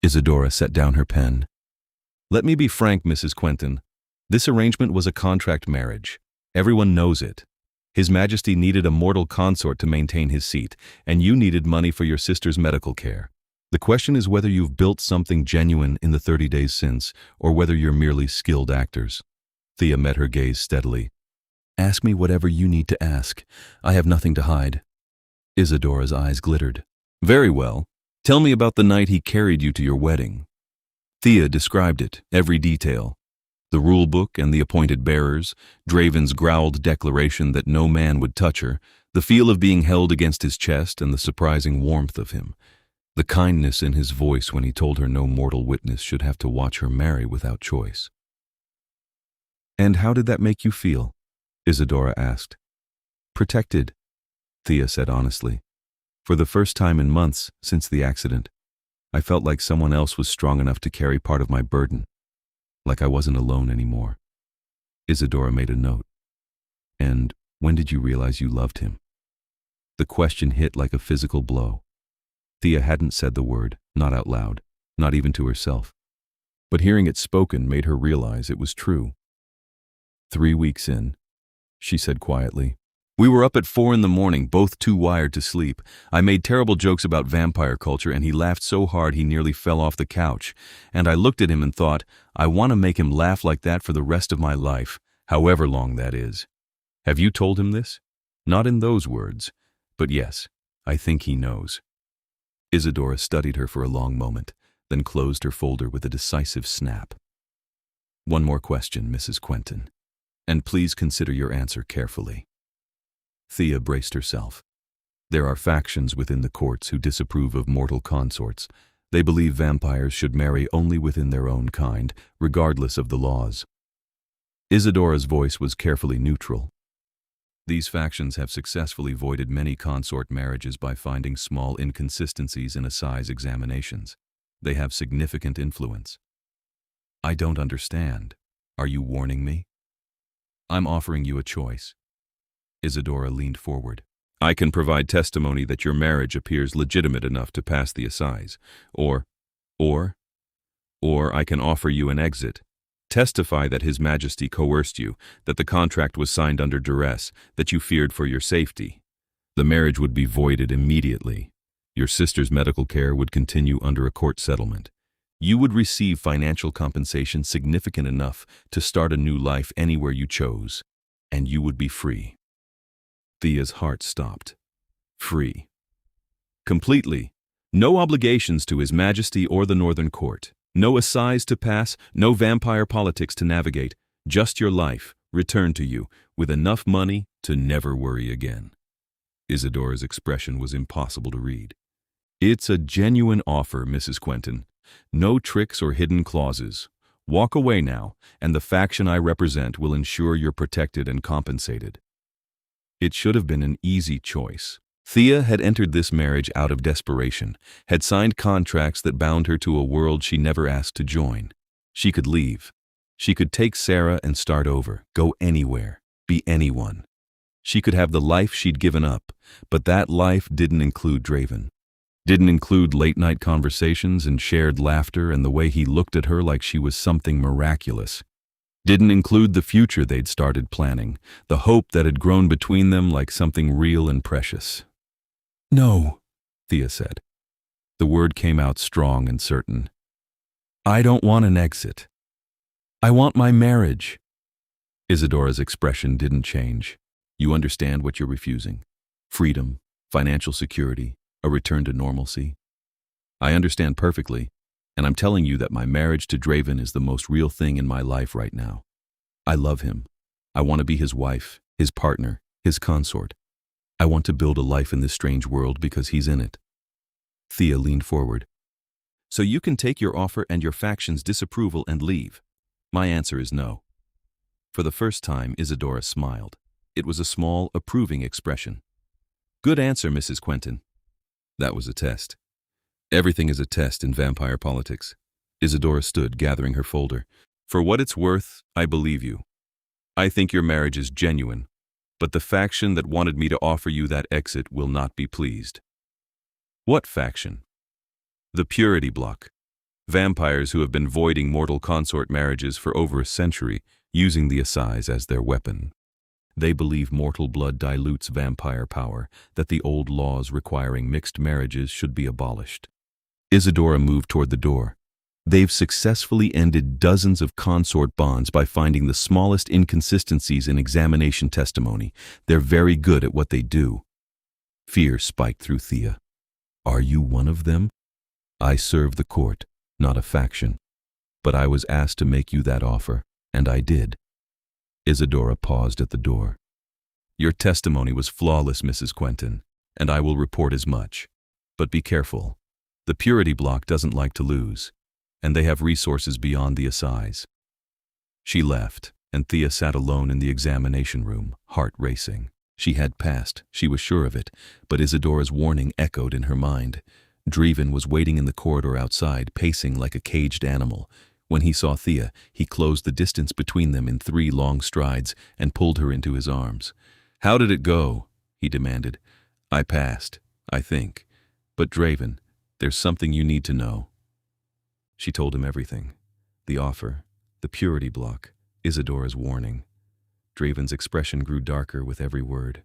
S1: Isadora set down her pen. Let me be frank, Mrs. Quentin. This arrangement was a contract marriage. Everyone knows it. His Majesty needed a mortal consort to maintain his seat, and you needed money for your sister's medical care. The question is whether you've built something genuine in the 30 days since, or whether you're merely skilled actors. Thea met her gaze steadily. Ask me whatever you need to ask. I have nothing to hide. Isadora's eyes glittered. Very well. Tell me about the night he carried you to your wedding. Thea described it, every detail. The rule book and the appointed bearers, Draeven's growled declaration that no man would touch her, the feel of being held against his chest and the surprising warmth of him. The kindness in his voice when he told her no mortal witness should have to watch her marry without choice. And how did that make you feel? Isadora asked. Protected, Thea said honestly. For the first time in months since the accident, I felt like someone else was strong enough to carry part of my burden, like I wasn't alone anymore. Isadora made a note. And when did you realize you loved him? The question hit like a physical blow. Thea hadn't said the word, not out loud, not even to herself. But hearing it spoken made her realize it was true. 3 weeks in, she said quietly. We were up at 4 a.m, both too wired to sleep. I made terrible jokes about vampire culture and he laughed so hard he nearly fell off the couch. And I looked at him and thought, I want to make him laugh like that for the rest of my life, however long that is. Have you told him this? Not in those words, but yes, I think he knows. Isadora studied her for a long moment, then closed her folder with a decisive snap. One more question, Mrs. Quentin, and please consider your answer carefully. Thea braced herself. There are factions within the courts who disapprove of mortal consorts. They believe vampires should marry only within their own kind, regardless of the laws. Isadora's voice was carefully neutral. These factions have successfully voided many consort marriages by finding small inconsistencies in assize examinations. They have significant influence. I don't understand. Are you warning me? I'm offering you a choice. Isadora leaned forward. I can provide testimony that your marriage appears legitimate enough to pass the assize. Or I can offer you an exit. Testify that His Majesty coerced you, that the contract was signed under duress, that you feared for your safety. The marriage would be voided immediately. Your sister's medical care would continue under a court settlement. You would receive financial compensation significant enough to start a new life anywhere you chose, and you would be free. Thea's heart stopped. Free. Completely. No obligations to His Majesty or the Northern Court. No assize to pass, no vampire politics to navigate. Just your life, returned to you, with enough money to never worry again. Isadora's expression was impossible to read. It's a genuine offer, Mrs. Quentin. No tricks or hidden clauses. Walk away now, and the faction I represent will ensure you're protected and compensated. It should have been an easy choice. Thea had entered this marriage out of desperation, had signed contracts that bound her to a world she never asked to join. She could leave. She could take Sarah and start over, go anywhere, be anyone. She could have the life she'd given up, but that life didn't include Draeven. Didn't include late-night conversations and shared laughter and the way he looked at her like she was something miraculous. Didn't include the future they'd started planning, the hope that had grown between them like something real and precious. No, Thea said. The word came out strong and certain. I don't want an exit. I want my marriage. Isadora's expression didn't change. You understand what you're refusing? Freedom, financial security, a return to normalcy. I understand perfectly. And I'm telling you that my marriage to Draeven is the most real thing in my life right now. I love him. I want to be his wife, his partner, his consort. I want to build a life in this strange world because he's in it. Thea leaned forward. So you can take your offer and your faction's disapproval and leave. My answer is no. For the first time, Isadora smiled. It was a small, approving expression. Good answer, Mrs. Quentin. That was a test. Everything is a test in vampire politics. Isadora stood, gathering her folder. For what it's worth, I believe you. I think your marriage is genuine, but the faction that wanted me to offer you that exit will not be pleased. What faction? The Purity Block. Vampires who have been voiding mortal consort marriages for over a century, using the assize as their weapon. They believe mortal blood dilutes vampire power, that the old laws requiring mixed marriages should be abolished. Isadora moved toward the door. They've successfully ended dozens of consort bonds by finding the smallest inconsistencies in examination testimony. They're very good at what they do. Fear spiked through Thea. Are you one of them? I serve the court, not a faction. But I was asked to make you that offer, and I did. Isadora paused at the door. Your testimony was flawless, Mrs. Quentin, and I will report as much. But be careful. The purity block doesn't like to lose, and they have resources beyond the assize. She left, and Thea sat alone in the examination room, heart racing. She had passed, she was sure of it, but Isadora's warning echoed in her mind. Draeven was waiting in the corridor outside, pacing like a caged animal. When he saw Thea, he closed the distance between them in 3 long strides and pulled her into his arms. How did it go? He demanded. I passed, I think. But Draeven, there's something you need to know. She told him everything. The offer, the purity block, Isadora's warning. Draven's expression grew darker with every word.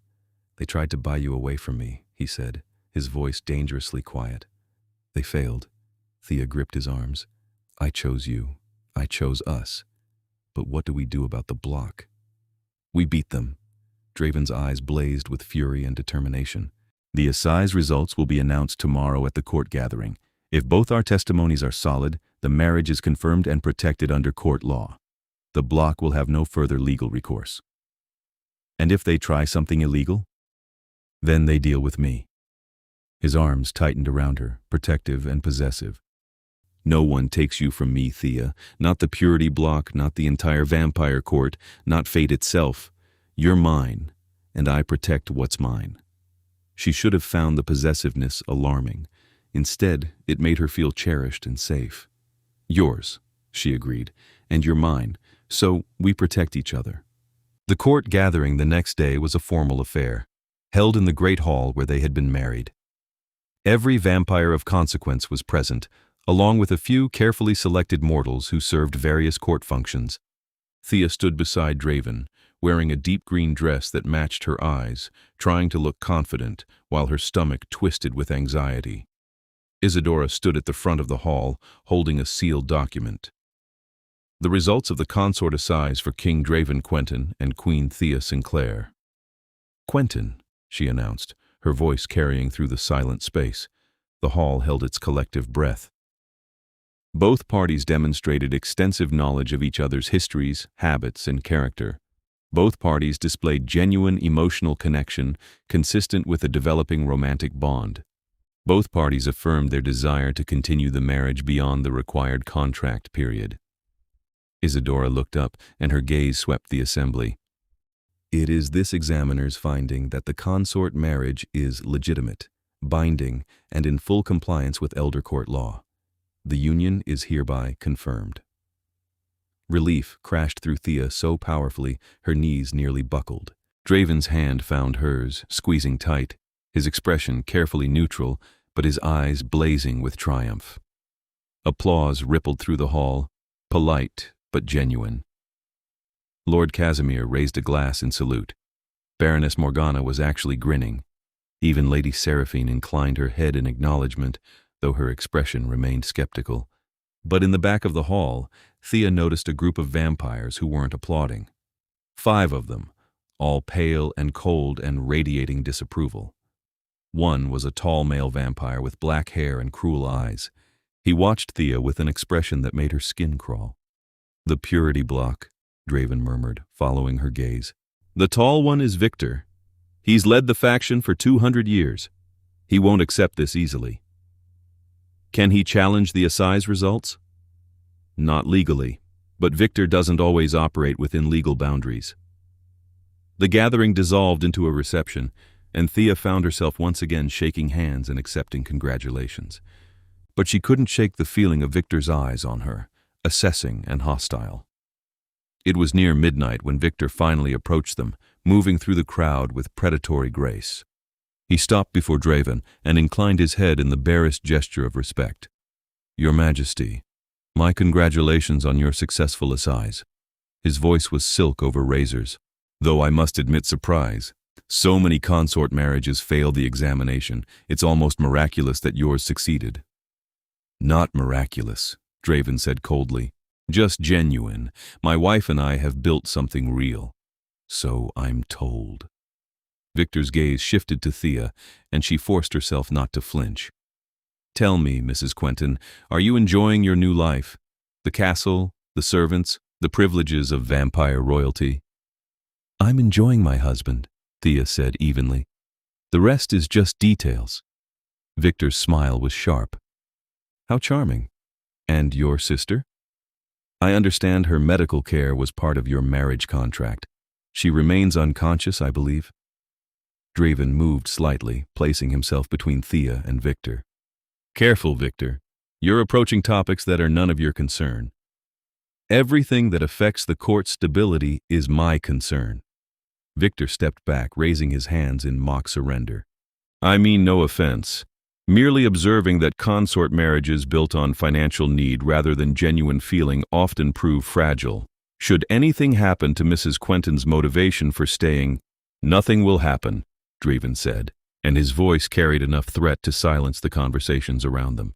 S1: They tried to buy you away from me, he said, his voice dangerously quiet. They failed. Thea gripped his arms. I chose you. I chose us. But what do we do about the block? We beat them. Draven's eyes blazed with fury and determination. The assize results will be announced tomorrow at the court gathering. If both our testimonies are solid, the marriage is confirmed and protected under court law. The block will have no further legal recourse. And if they try something illegal? Then they deal with me. His arms tightened around her, protective and possessive. No one takes you from me, Thea. Not the purity block, not the entire vampire court, not fate itself. You're mine, and I protect what's mine. She should have found the possessiveness alarming. Instead, it made her feel cherished and safe. Yours, she agreed, and you're mine, so we protect each other. The court gathering the next day was a formal affair, held in the great hall where they had been married. Every vampire of consequence was present, along with a few carefully selected mortals who served various court functions. Thea stood beside Draeven, wearing a deep green dress that matched her eyes, trying to look confident while her stomach twisted with anxiety. Isadora stood at the front of the hall, holding a sealed document. The results of the consort assize for King Draeven Quentin and Queen Thea Sinclair. Quentin, she announced, her voice carrying through the silent space. The hall held its collective breath. Both parties demonstrated extensive knowledge of each other's histories, habits, and character. Both parties displayed genuine emotional connection consistent with a developing romantic bond. Both parties affirmed their desire to continue the marriage beyond the required contract period. Isadora looked up, and her gaze swept the assembly. It is this examiner's finding that the consort marriage is legitimate, binding, and in full compliance with elder court law. The union is hereby confirmed. Relief crashed through Thea so powerfully her knees nearly buckled. Draven's hand found hers, squeezing tight, his expression carefully neutral, but his eyes blazing with triumph. Applause rippled through the hall, polite but genuine. Lord Casimir raised a glass in salute. Baroness Morgana was actually grinning. Even Lady Seraphine inclined her head in acknowledgement, though her expression remained skeptical. But in the back of the hall, Thea noticed a group of vampires who weren't applauding. 5 of them, all pale and cold and radiating disapproval. One was a tall male vampire with black hair and cruel eyes. He watched Thea with an expression that made her skin crawl. The purity block, Draven murmured, following her gaze. The tall one is Victor. He's led the faction for 200 years. He won't accept this easily. Can he challenge the assize results? Not legally, but Victor doesn't always operate within legal boundaries. The gathering dissolved into a reception, and Thea found herself once again shaking hands and accepting congratulations. But she couldn't shake the feeling of Victor's eyes on her, assessing and hostile. It was near midnight when Victor finally approached them, moving through the crowd with predatory grace. He stopped before Draven and inclined his head in the barest gesture of respect. Your Majesty, my congratulations on your successful assize. His voice was silk over razors, though I must admit surprise. So many consort marriages failed the examination, it's almost miraculous that yours succeeded. Not miraculous, Draven said coldly. Just genuine. My wife and I have built something real. So I'm told. Victor's gaze shifted to Thea, and she forced herself not to flinch. Tell me, Mrs. Quentin, are you enjoying your new life? The castle, the servants, the privileges of vampire royalty? I'm enjoying my husband, Thea said evenly. The rest is just details. Victor's smile was sharp. How charming. And your sister? I understand her medical care was part of your marriage contract. She remains unconscious, I believe. Draven moved slightly, placing himself between Thea and Victor. Careful, Victor. You're approaching topics that are none of your concern. Everything that affects the court's stability is my concern. Victor stepped back, raising his hands in mock surrender. I mean no offense. Merely observing that consort marriages built on financial need rather than genuine feeling often prove fragile. Should anything happen to Mrs. Quentin's motivation for staying, nothing will happen, Draven said, and his voice carried enough threat to silence the conversations around them.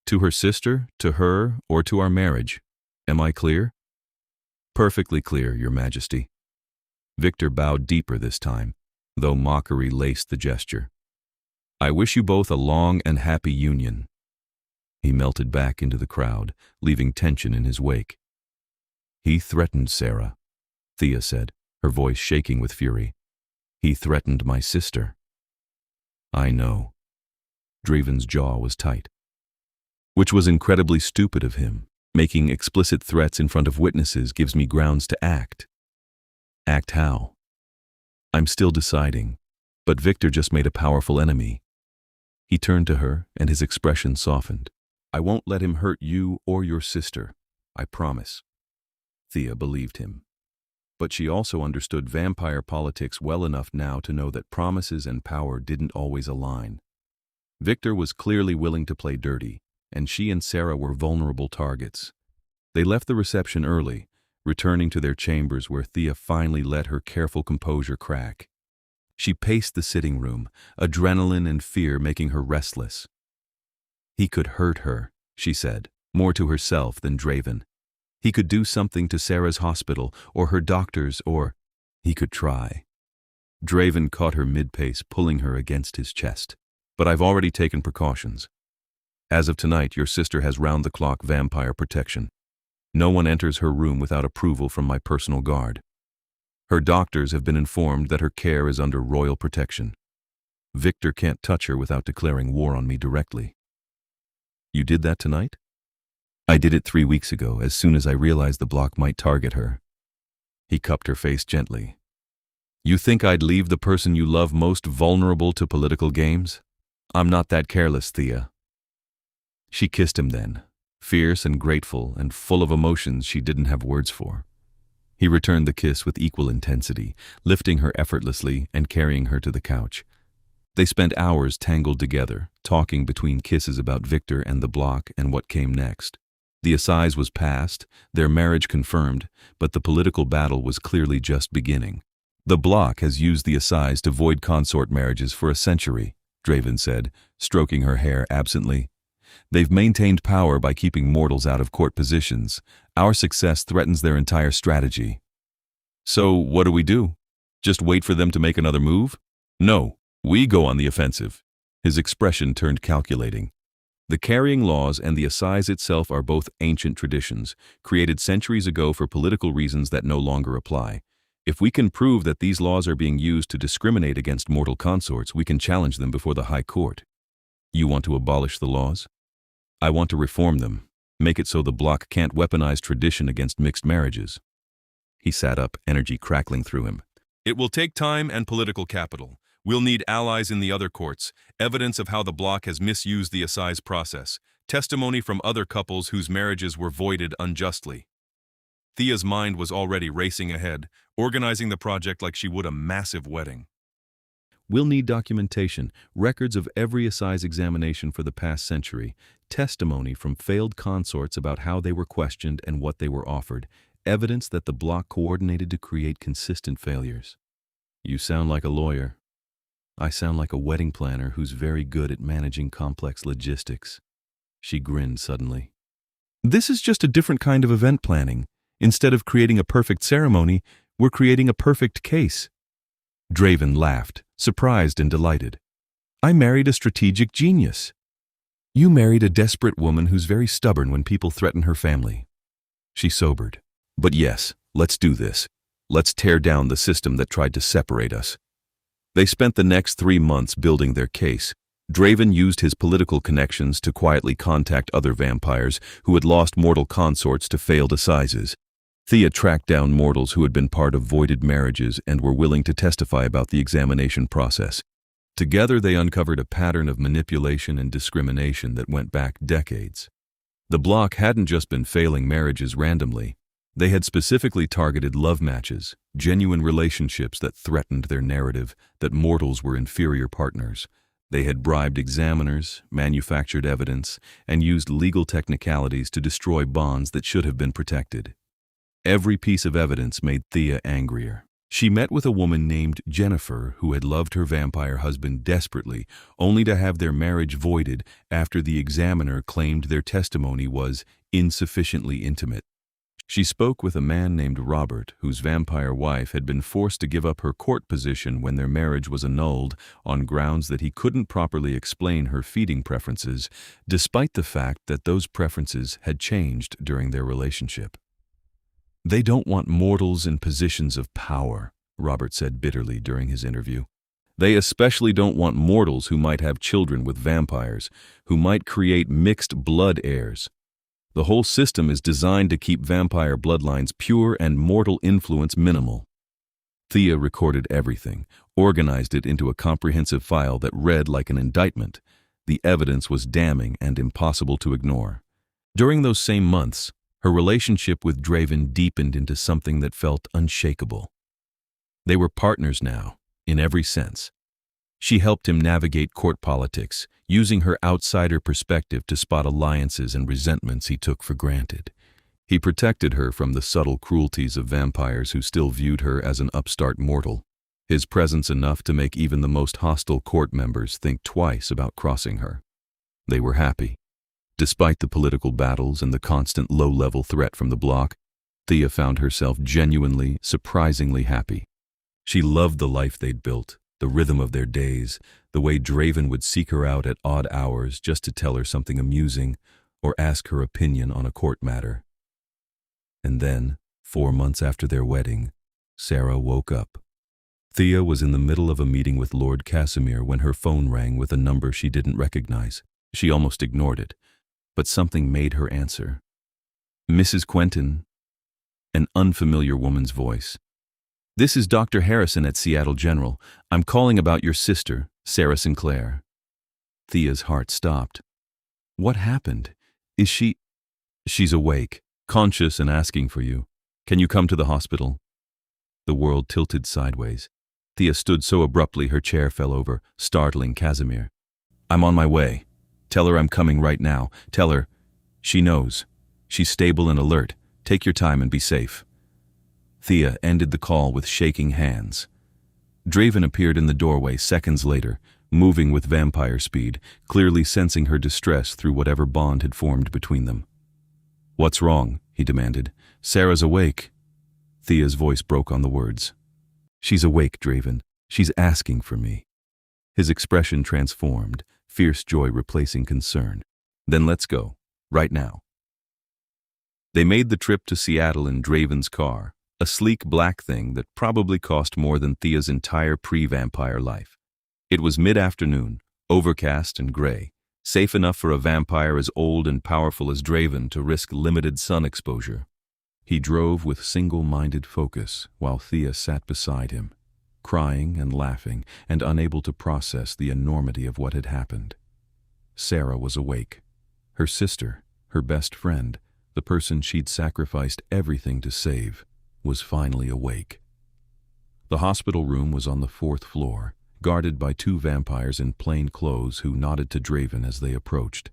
S1: To her sister, to her, or to our marriage. Am I clear? Perfectly clear, Your Majesty. Victor bowed deeper this time, though mockery laced the gesture. I wish you both a long and happy union. He melted back into the crowd, leaving tension in his wake. He threatened Sarah, Thea said, her voice shaking with fury. He threatened my sister. I know. Draven's jaw was tight. Which was incredibly stupid of him. Making explicit threats in front of witnesses gives me grounds to act. Act how? I'm still deciding, but Victor just made a powerful enemy. He turned to her, and his expression softened. I won't let him hurt you or your sister, I promise. Thea believed him. But she also understood vampire politics well enough now to know that promises and power didn't always align. Victor was clearly willing to play dirty, and she and Sarah were vulnerable targets. They left the reception early, returning to their chambers where Thea finally let her careful composure crack. She paced the sitting room, adrenaline and fear making her restless. He could hurt her, she said, more to herself than Draven. He could do something to Sarah's hospital or her doctors, or he could try. Draven caught her mid-pace, pulling her against his chest. But I've already taken precautions. As of tonight, your sister has round-the-clock vampire protection. No one enters her room without approval from my personal guard. Her doctors have been informed that her care is under royal protection. Victor can't touch her without declaring war on me directly. You did that tonight? I did it 3 weeks ago, as soon as I realized the block might target her. He cupped her face gently. You think I'd leave the person you love most vulnerable to political games? I'm not that careless, Thea. She kissed him then, fierce and grateful and full of emotions she didn't have words for. He returned the kiss with equal intensity, lifting her effortlessly and carrying her to the couch. They spent hours tangled together, talking between kisses about Victor and the block and what came next. The assize was passed, their marriage confirmed, but the political battle was clearly just beginning. The block has used the assize to void consort marriages for a century, Draven said, stroking her hair absently. They've maintained power by keeping mortals out of court positions. Our success threatens their entire strategy. So what do we do? Just wait for them to make another move? No, we go on the offensive. His expression turned calculating. The carrying laws and the assize itself are both ancient traditions, created centuries ago for political reasons that no longer apply. If we can prove that these laws are being used to discriminate against mortal consorts, we can challenge them before the High Court. You want to abolish the laws? I want to reform them, make it so the bloc can't weaponize tradition against mixed marriages. He sat up, energy crackling through him. It will take time and political capital. We'll need allies in the other courts, evidence of how the bloc has misused the assize process, testimony from other couples whose marriages were voided unjustly. Thea's mind was already racing ahead, organizing the project like she would a massive wedding. We'll need documentation, records of every assize examination for the past century, testimony from failed consorts about how they were questioned and what they were offered, evidence that the bloc coordinated to create consistent failures. You sound like a lawyer. I sound like a wedding planner who's very good at managing complex logistics. She grinned suddenly. This is just a different kind of event planning. Instead of creating a perfect ceremony, we're creating a perfect case." Draven laughed, surprised and delighted. "I married a strategic genius." "You married a desperate woman who's very stubborn when people threaten her family." She sobered. "But yes, let's do this. Let's tear down the system that tried to separate us." They spent the next 3 months building their case. Draven used his political connections to quietly contact other vampires who had lost mortal consorts to failed assizes. Thea tracked down mortals who had been part of voided marriages and were willing to testify about the examination process. Together they uncovered a pattern of manipulation and discrimination that went back decades. The block hadn't just been failing marriages randomly. They had specifically targeted love matches, genuine relationships that threatened their narrative that mortals were inferior partners. They had bribed examiners, manufactured evidence, and used legal technicalities to destroy bonds that should have been protected. Every piece of evidence made Thea angrier. She met with a woman named Jennifer who had loved her vampire husband desperately, only to have their marriage voided after the examiner claimed their testimony was insufficiently intimate. She spoke with a man named Robert, whose vampire wife had been forced to give up her court position when their marriage was annulled on grounds that he couldn't properly explain her feeding preferences, despite the fact that those preferences had changed during their relationship. "They don't want mortals in positions of power," Robert said bitterly during his interview. "They especially don't want mortals who might have children with vampires, who might create mixed blood heirs. The whole system is designed to keep vampire bloodlines pure and mortal influence minimal." Thea recorded everything, organized it into a comprehensive file that read like an indictment. The evidence was damning and impossible to ignore. During those same months, her relationship with Draven deepened into something that felt unshakable. They were partners now, in every sense. She helped him navigate court politics, using her outsider perspective to spot alliances and resentments he took for granted. He protected her from the subtle cruelties of vampires who still viewed her as an upstart mortal, his presence enough to make even the most hostile court members think twice about crossing her. They were happy. Despite the political battles and the constant low-level threat from the bloc, Thea found herself genuinely, surprisingly happy. She loved the life they'd built, the rhythm of their days, the way Draven would seek her out at odd hours just to tell her something amusing or ask her opinion on a court matter. And then, 4 months after their wedding, Sarah woke up. Thea was in the middle of a meeting with Lord Casimir when her phone rang with a number she didn't recognize. She almost ignored it, but something made her answer. "Mrs. Quentin," an unfamiliar woman's voice. "This is Dr. Harrison at Seattle General. I'm calling about your sister, Thea Sinclair." Thea's heart stopped. "What happened? Is she—" "She's awake, conscious and asking for you. Can you come to the hospital?" The world tilted sideways. Thea stood so abruptly her chair fell over, startling Casimir. "I'm on my way. Tell her I'm coming right now. Tell her—" "She knows. She's stable and alert. Take your time and be safe." Thea ended the call with shaking hands. Draven appeared in the doorway seconds later, moving with vampire speed, clearly sensing her distress through whatever bond had formed between them. "What's wrong?" he demanded. "Sarah's awake." Thea's voice broke on the words. "She's awake, Draven. She's asking for me." His expression transformed, fierce joy replacing concern. "Then let's go. Right now." They made the trip to Seattle in Draven's car, a sleek black thing that probably cost more than Thea's entire pre-vampire life. It was mid-afternoon, overcast and gray, safe enough for a vampire as old and powerful as Draven to risk limited sun exposure. He drove with single-minded focus while Thea sat beside him, crying and laughing and unable to process the enormity of what had happened. Sarah was awake. Her sister, her best friend, the person she'd sacrificed everything to save, was finally awake. The hospital room was on the 4th floor, guarded by 2 vampires in plain clothes who nodded to Draven as they approached.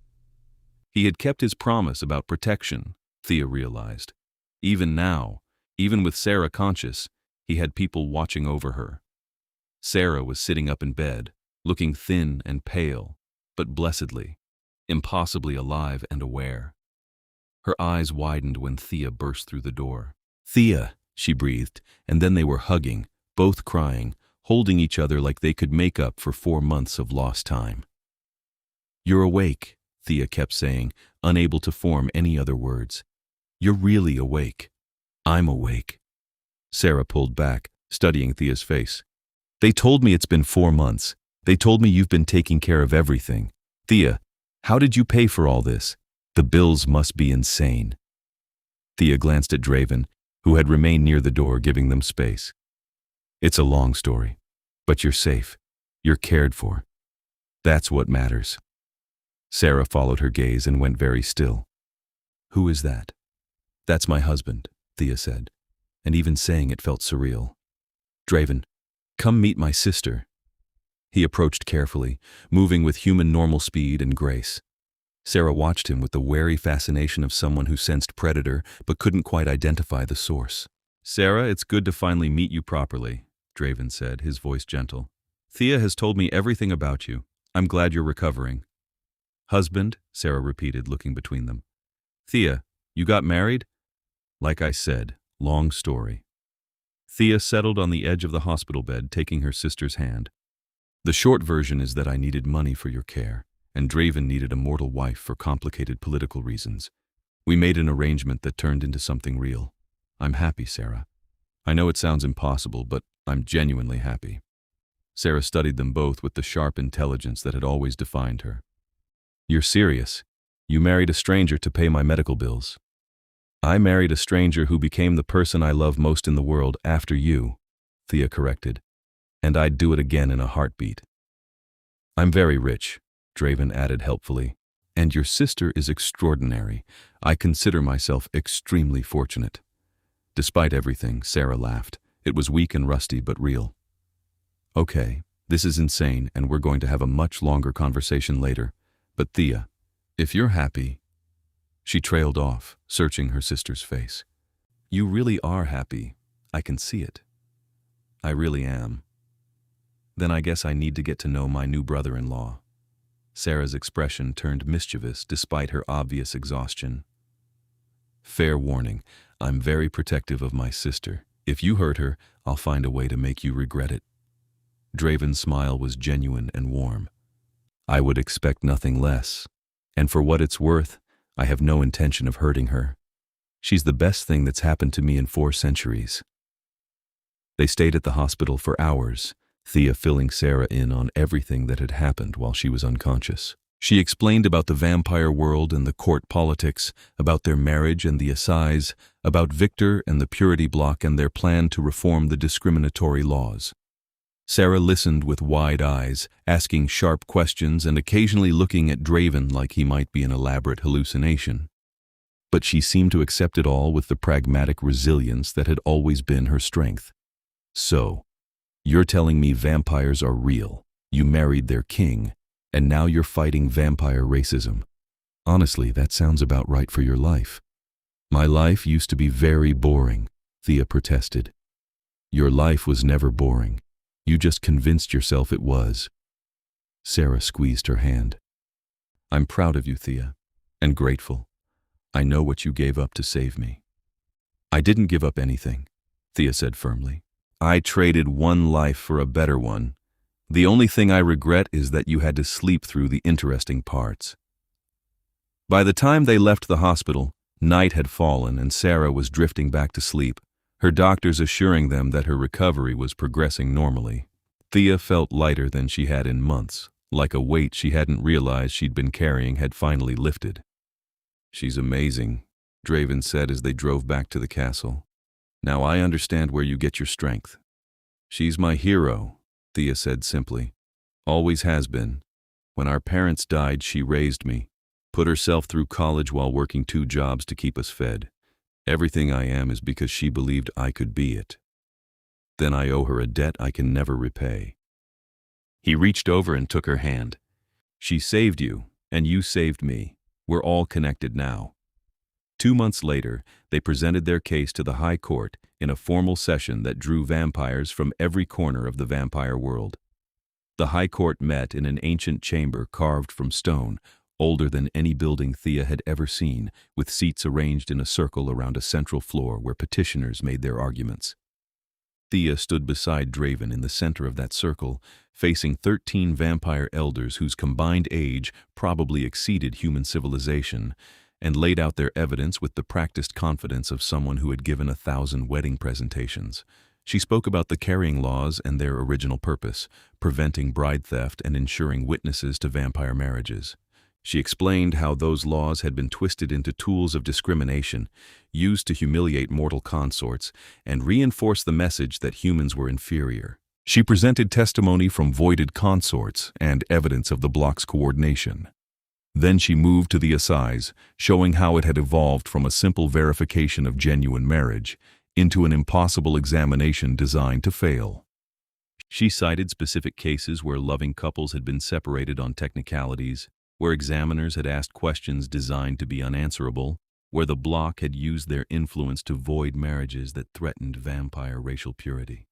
S1: He had kept his promise about protection, Thea realized. Even now, even with Sarah conscious, he had people watching over her. Sarah was sitting up in bed, looking thin and pale, but blessedly, impossibly alive and aware. Her eyes widened when Thea burst through the door. "Thea," she breathed, and then they were hugging, both crying, holding each other like they could make up for 4 months of lost time. "You're awake," Thea kept saying, unable to form any other words. "You're really awake." "I'm awake." Sarah pulled back, studying Thea's face. "They told me it's been 4 months. They told me you've been taking care of everything. Thea, how did you pay for all this? The bills must be insane." Thea glanced at Draeven, who had remained near the door, giving them space. "It's a long story, but you're safe. You're cared for. That's what matters." Sarah followed her gaze and went very still. "Who is that?" "That's my husband," Thea said, and even saying it felt surreal. "Draeven, come meet my sister." He approached carefully, moving with human normal speed and grace. Sarah watched him with the wary fascination of someone who sensed predator but couldn't quite identify the source. "Sarah, it's good to finally meet you properly," Draeven said, his voice gentle. "Thea has told me everything about you. I'm glad you're recovering." "Husband," Sarah repeated, looking between them. "Thea, you got married?" "Like I said, long story." Thea settled on the edge of the hospital bed, taking her sister's hand. "The short version is that I needed money for your care, and Draeven needed a mortal wife for complicated political reasons. We made an arrangement that turned into something real. I'm happy, Sarah. I know it sounds impossible, but I'm genuinely happy." Sarah studied them both with the sharp intelligence that had always defined her. "You're serious? You married a stranger to pay my medical bills?" "I married a stranger who became the person I love most in the world after you," Thea corrected. "And I'd do it again in a heartbeat." "I'm very rich," Draeven added helpfully. "And your sister is extraordinary. I consider myself extremely fortunate." Despite everything, Sarah laughed. It was weak and rusty, but real. "Okay, this is insane, and we're going to have a much longer conversation later. But Thea, if you're happy..." She trailed off, searching her sister's face. "You really are happy. I can see it." "I really am." "Then I guess I need to get to know my new brother-in-law." Sarah's expression turned mischievous despite her obvious exhaustion. "Fair warning, I'm very protective of my sister. If you hurt her, I'll find a way to make you regret it." Draeven's smile was genuine and warm. "I would expect nothing less. And for what it's worth, I have no intention of hurting her. She's the best thing that's happened to me in 4 centuries. They stayed at the hospital for hours, Thea filling Sarah in on everything that had happened while she was unconscious. She explained about the vampire world and the court politics, about their marriage and the assize, about Victor and the purity block and their plan to reform the discriminatory laws. Sarah listened with wide eyes, asking sharp questions and occasionally looking at Draeven like he might be an elaborate hallucination. But she seemed to accept it all with the pragmatic resilience that had always been her strength. "So, you're telling me vampires are real, you married their king, and now you're fighting vampire racism. Honestly, that sounds about right for your life." "My life used to be very boring," Thea protested. "Your life was never boring. You just convinced yourself it was." Sarah squeezed her hand. "I'm proud of you, Thea, and grateful. I know what you gave up to save me." "I didn't give up anything," Thea said firmly. "I traded one life for a better one. The only thing I regret is that you had to sleep through the interesting parts." By the time they left the hospital, night had fallen and Sarah was drifting back to sleep, her doctors assuring them that her recovery was progressing normally. Thea felt lighter than she had in months, like a weight she hadn't realized she'd been carrying had finally lifted. "She's amazing," Draeven said as they drove back to the castle. "Now I understand where you get your strength." "She's my hero," Thea said simply. "Always has been. When our parents died, she raised me, put herself through college while working 2 jobs to keep us fed. Everything I am is because she believed I could be it. Then I owe her a debt I can never repay." He reached over and took her hand. "She saved you, and you saved me. We're all connected now." 2 months later, they presented their case to the High Court in a formal session that drew vampires from every corner of the vampire world. The High Court met in an ancient chamber carved from stone, older than any building Thea had ever seen, with seats arranged in a circle around a central floor where petitioners made their arguments. Thea stood beside Draven in the center of that circle, facing 13 vampire elders whose combined age probably exceeded human civilization, and laid out their evidence with the practiced confidence of someone who had given 1,000 wedding presentations. She spoke about the carrying laws and their original purpose, preventing bride theft and ensuring witnesses to vampire marriages. She explained how those laws had been twisted into tools of discrimination, used to humiliate mortal consorts, and reinforce the message that humans were inferior. She presented testimony from voided consorts and evidence of the block's coordination. Then she moved to the assize, showing how it had evolved from a simple verification of genuine marriage into an impossible examination designed to fail. She cited specific cases where loving couples had been separated on technicalities, where examiners had asked questions designed to be unanswerable, where the bloc had used their influence to void marriages that threatened vampire racial purity.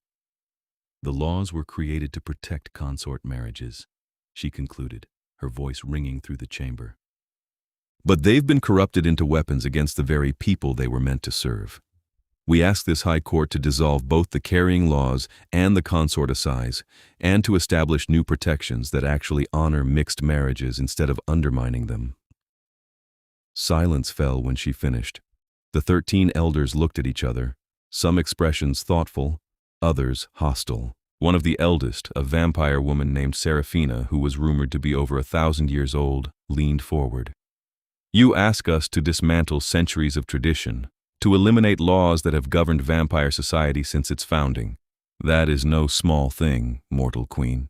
S1: The laws were created to protect consort marriages, she concluded, her voice ringing through the chamber. But they've been corrupted into weapons against the very people they were meant to serve. We ask this High Court to dissolve both the carrying laws and the consort assize, and to establish new protections that actually honor mixed marriages instead of undermining them. Silence fell when she finished. The 13 elders looked at each other, some expressions thoughtful, others hostile. One of the eldest, a vampire woman named Seraphina, who was rumored to be over 1,000 years old, leaned forward. You ask us to dismantle centuries of tradition, to eliminate laws that have governed vampire society since its founding. That is no small thing, mortal queen.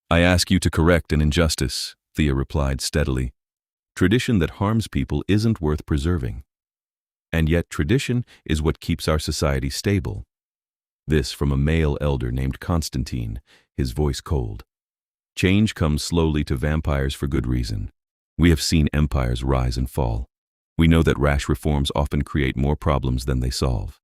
S1: I ask you to correct an injustice, Thea replied steadily. Tradition that harms people isn't worth preserving. And yet tradition is what keeps our society stable. This from a male elder named Constantine, his voice cold. Change comes slowly to vampires for good reason. We have seen empires rise and fall. We know that rash reforms often create more problems than they solve.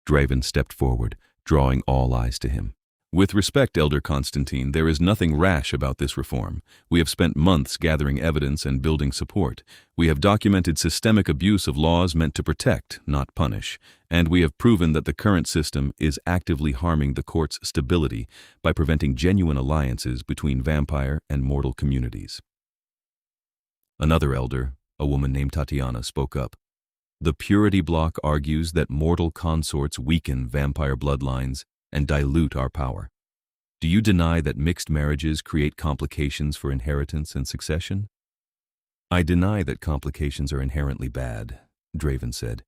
S1: Draven stepped forward, drawing all eyes to him. With respect, Elder Constantine, there is nothing rash about this reform. We have spent months gathering evidence and building support. We have documented systemic abuse of laws meant to protect, not punish. And we have proven that the current system is actively harming the court's stability by preventing genuine alliances between vampire and mortal communities. Another elder, a woman named Tatiana, spoke up. The purity block argues that mortal consorts weaken vampire bloodlines and dilute our power. Do you deny that mixed marriages create complications for inheritance and succession? I deny that complications are inherently bad, Draven said.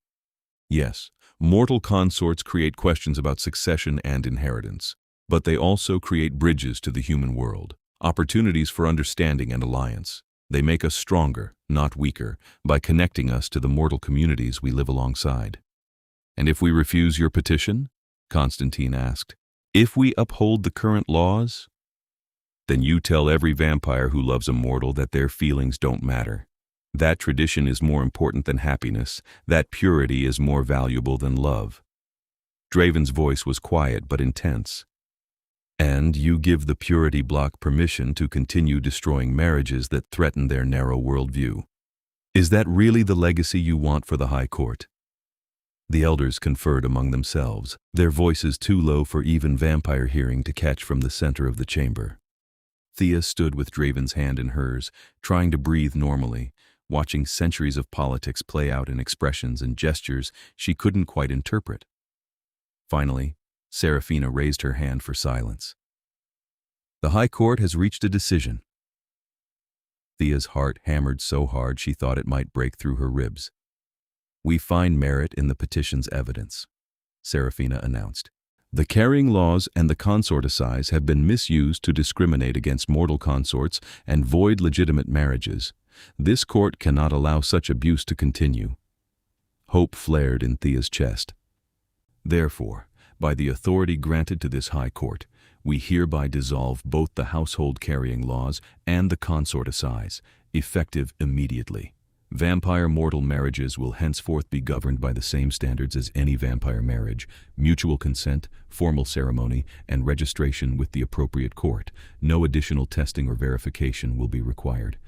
S1: Yes, mortal consorts create questions about succession and inheritance, but they also create bridges to the human world, opportunities for understanding and alliance. They make us stronger, not weaker, by connecting us to the mortal communities we live alongside. And if we refuse your petition? Constantine asked. If we uphold the current laws? Then you tell every vampire who loves a mortal that their feelings don't matter. That tradition is more important than happiness. That purity is more valuable than love. Draven's voice was quiet but intense. And you give the purity block permission to continue destroying marriages that threaten their narrow worldview. Is that really the legacy you want for the High Court? The elders conferred among themselves, their voices too low for even vampire hearing to catch from the center of the chamber. Thea stood with Draven's hand in hers, trying to breathe normally, watching centuries of politics play out in expressions and gestures she couldn't quite interpret. Finally, Seraphina raised her hand for silence. The High Court has reached a decision. Thea's heart hammered so hard she thought it might break through her ribs. We find merit in the petition's evidence, Seraphina announced. The carrying laws and the consort assize have been misused to discriminate against mortal consorts and void legitimate marriages. This court cannot allow such abuse to continue. Hope flared in Thea's chest. Therefore, by the authority granted to this High Court, we hereby dissolve both the household carrying laws and the consort assize, effective immediately. Vampire mortal marriages will henceforth be governed by the same standards as any vampire marriage: mutual consent, formal ceremony, and registration with the appropriate court. No additional testing or verification will be required.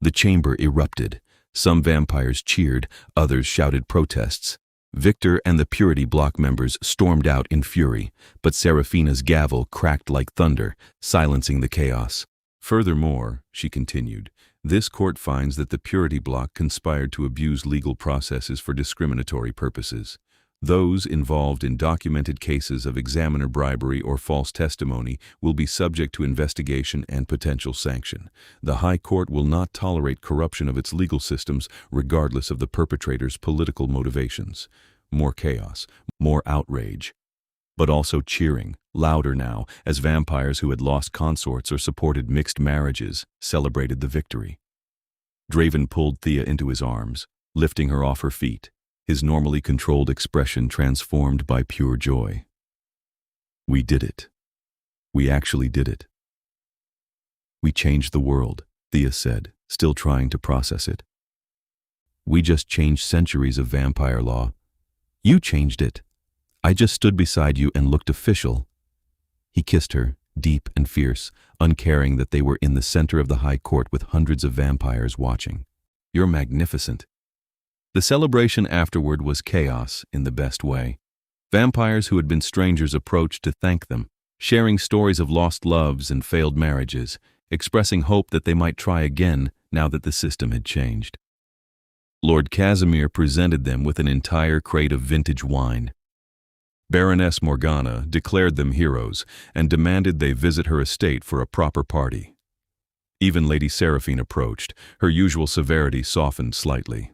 S1: The chamber erupted. Some vampires cheered, others shouted protests. Victor and the Purity Block members stormed out in fury, but Seraphina's gavel cracked like thunder, silencing the chaos. Furthermore, she continued, this court finds that the Purity Block conspired to abuse legal processes for discriminatory purposes. Those involved in documented cases of examiner bribery or false testimony will be subject to investigation and potential sanction. The High Court will not tolerate corruption of its legal systems regardless of the perpetrator's political motivations. More chaos, more outrage. But also cheering, louder now, as vampires who had lost consorts or supported mixed marriages celebrated the victory. Draven pulled Thea into his arms, lifting her off her feet, his normally controlled expression transformed by pure joy. We did it. We actually did it. We changed the world, Thea said, still trying to process it. We just changed centuries of vampire law. You changed it. I just stood beside you and looked official. He kissed her, deep and fierce, uncaring that they were in the center of the High Court with hundreds of vampires watching. You're magnificent. The celebration afterward was chaos in the best way. Vampires who had been strangers approached to thank them, sharing stories of lost loves and failed marriages, expressing hope that they might try again now that the system had changed. Lord Casimir presented them with an entire crate of vintage wine. Baroness Morgana declared them heroes and demanded they visit her estate for a proper party. Even Lady Seraphine approached, her usual severity softened slightly.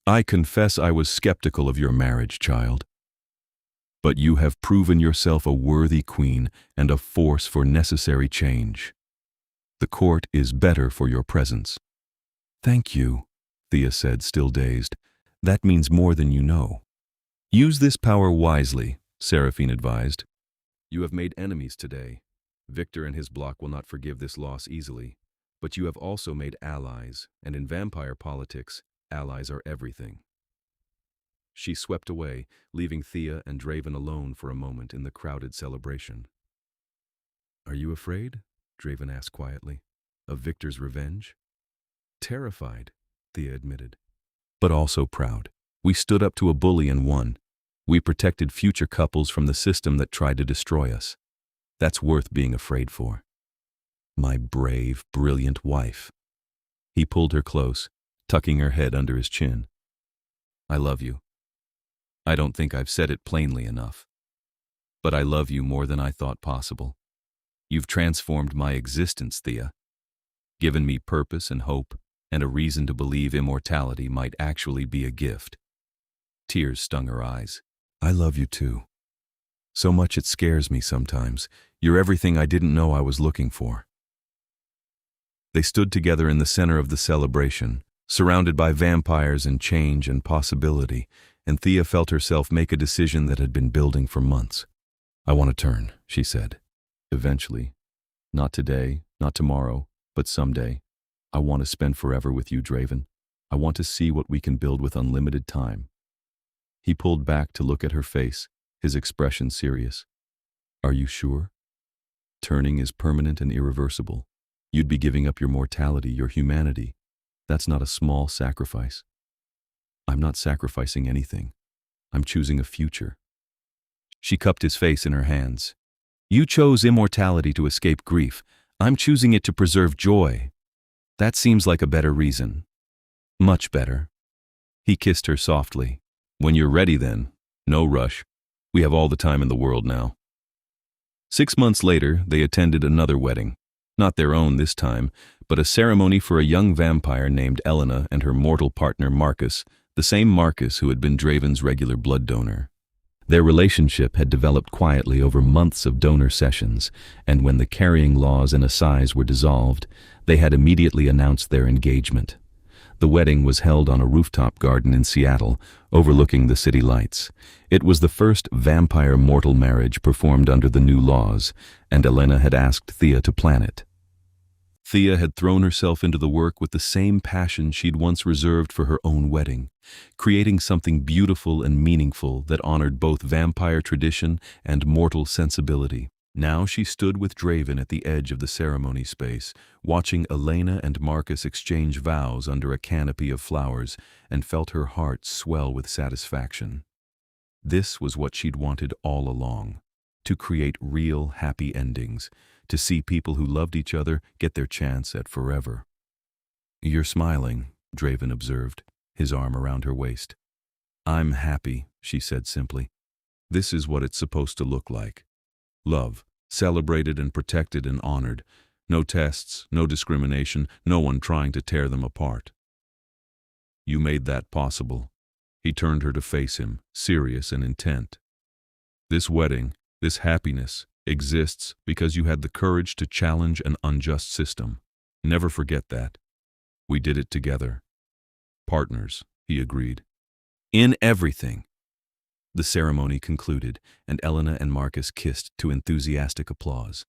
S1: I confess I was skeptical of your marriage, child. But you have proven yourself a worthy queen and a force for necessary change. The court is better for your presence. Thank you, Thea said, still dazed. That means more than you know. Use this power wisely, Seraphine advised. You have made enemies today. Victor and his block will not forgive this loss easily. But you have also made allies, and in vampire politics, allies are everything. She swept away, leaving Thea and Draven alone for a moment in the crowded celebration. Are you afraid? Draven asked quietly. Of Victor's revenge? Terrified, Thea admitted. But also proud. We stood up to a bully and won. We protected future couples from the system that tried to destroy us. That's worth being afraid for. My brave, brilliant wife. He pulled her close, tucking her head under his chin. I love you. I don't think I've said it plainly enough. But I love you more than I thought possible. You've transformed my existence, Thea. Given me purpose and hope, and a reason to believe immortality might actually be a gift. Tears stung her eyes. I love you too. So much it scares me sometimes. You're everything I didn't know I was looking for. They stood together in the center of the celebration, surrounded by vampires and change and possibility, and Thea felt herself make a decision that had been building for months. I want to turn, she said. Eventually. Not today, not tomorrow, but someday. I want to spend forever with you, Draven. I want to see what we can build with unlimited time. He pulled back to look at her face, his expression serious. Are you sure? Turning is permanent and irreversible. You'd be giving up your mortality, your humanity. That's not a small sacrifice. I'm not sacrificing anything. I'm choosing a future. She cupped his face in her hands. You chose immortality to escape grief. I'm choosing it to preserve joy. That seems like a better reason. Much better. He kissed her softly. When you're ready then. No rush. We have all the time in the world now. 6 months later, they attended another wedding. Not their own this time, but a ceremony for a young vampire named Elena and her mortal partner Marcus, the same Marcus who had been Draven's regular blood donor. Their relationship had developed quietly over months of donor sessions, and when the carrying laws and assize were dissolved, they had immediately announced their engagement. The wedding was held on a rooftop garden in Seattle, overlooking the city lights. It was the first vampire mortal marriage performed under the new laws, and Elena had asked Thea to plan it. Thea had thrown herself into the work with the same passion she'd once reserved for her own wedding, creating something beautiful and meaningful that honored both vampire tradition and mortal sensibility. Now she stood with Draven at the edge of the ceremony space, watching Elena and Marcus exchange vows under a canopy of flowers, and felt her heart swell with satisfaction. This was what she'd wanted all along, to create real happy endings, to see people who loved each other get their chance at forever. "You're smiling," Draven observed, his arm around her waist. "I'm happy," she said simply. "This is what it's supposed to look like. Love, celebrated and protected and honored. No tests, no discrimination, no one trying to tear them apart." "You made that possible." He turned her to face him, serious and intent. "This wedding, this happiness, exists because you had the courage to challenge an unjust system. Never forget that. We did it together. Partners," he agreed. "In everything." The ceremony concluded, and Elena and Marcus kissed to enthusiastic applause.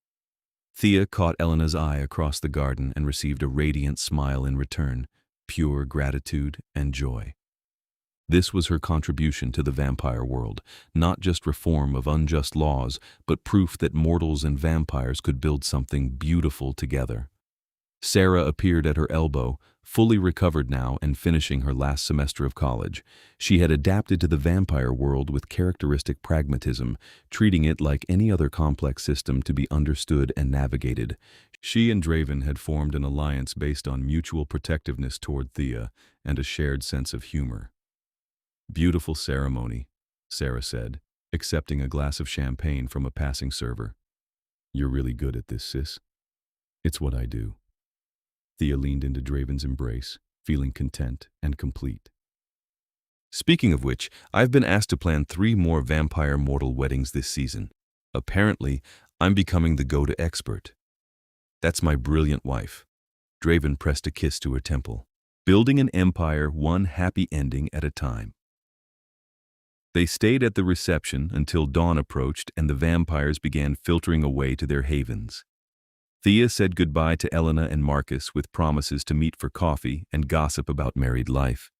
S1: Thea caught Elena's eye across the garden and received a radiant smile in return, pure gratitude and joy. This was her contribution to the vampire world, not just reform of unjust laws, but proof that mortals and vampires could build something beautiful together. Sarah appeared at her elbow, fully recovered now and finishing her last semester of college. She had adapted to the vampire world with characteristic pragmatism, treating it like any other complex system to be understood and navigated. She and Draven had formed an alliance based on mutual protectiveness toward Thea and a shared sense of humor. "Beautiful ceremony," Sarah said, accepting a glass of champagne from a passing server. "You're really good at this, sis." "It's what I do." Thea leaned into Draven's embrace, feeling content and complete. "Speaking of which, I've been asked to plan 3 more vampire mortal weddings this season. Apparently, I'm becoming the go-to expert." "That's my brilliant wife." Draven pressed a kiss to her temple. "Building an empire one happy ending at a time." They stayed at the reception until dawn approached and the vampires began filtering away to their havens. Thea said goodbye to Elena and Marcus with promises to meet for coffee and gossip about married life.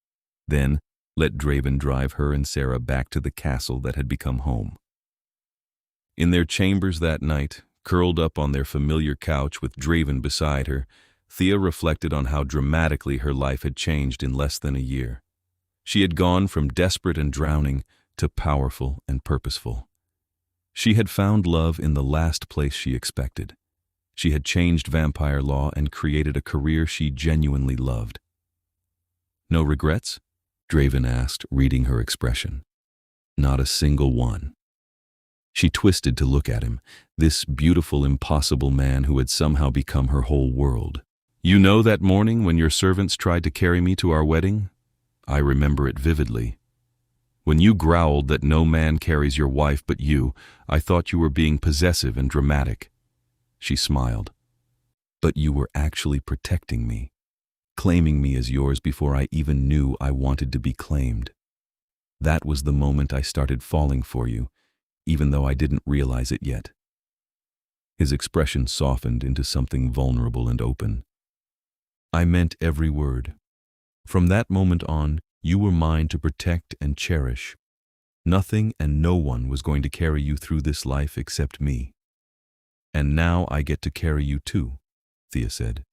S1: Then, let Draven drive her and Sarah back to the castle that had become home. In their chambers that night, curled up on their familiar couch with Draven beside her, Thea reflected on how dramatically her life had changed in less than a year. She had gone from desperate and drowning to powerful and purposeful. She had found love in the last place she expected. She had changed vampire law and created a career she genuinely loved. "No regrets?" Draven asked, reading her expression. "Not a single one." She twisted to look at him, this beautiful, impossible man who had somehow become her whole world. "You know that morning when your servants tried to carry me to our wedding? I remember it vividly. When you growled that no man carries your wife but you, I thought you were being possessive and dramatic." She smiled. "But you were actually protecting me, claiming me as yours before I even knew I wanted to be claimed. That was the moment I started falling for you, even though I didn't realize it yet." His expression softened into something vulnerable and open. "I meant every word. From that moment on, you were mine to protect and cherish. Nothing and no one was going to carry you through this life except me. And now I get to carry you too," Thea said.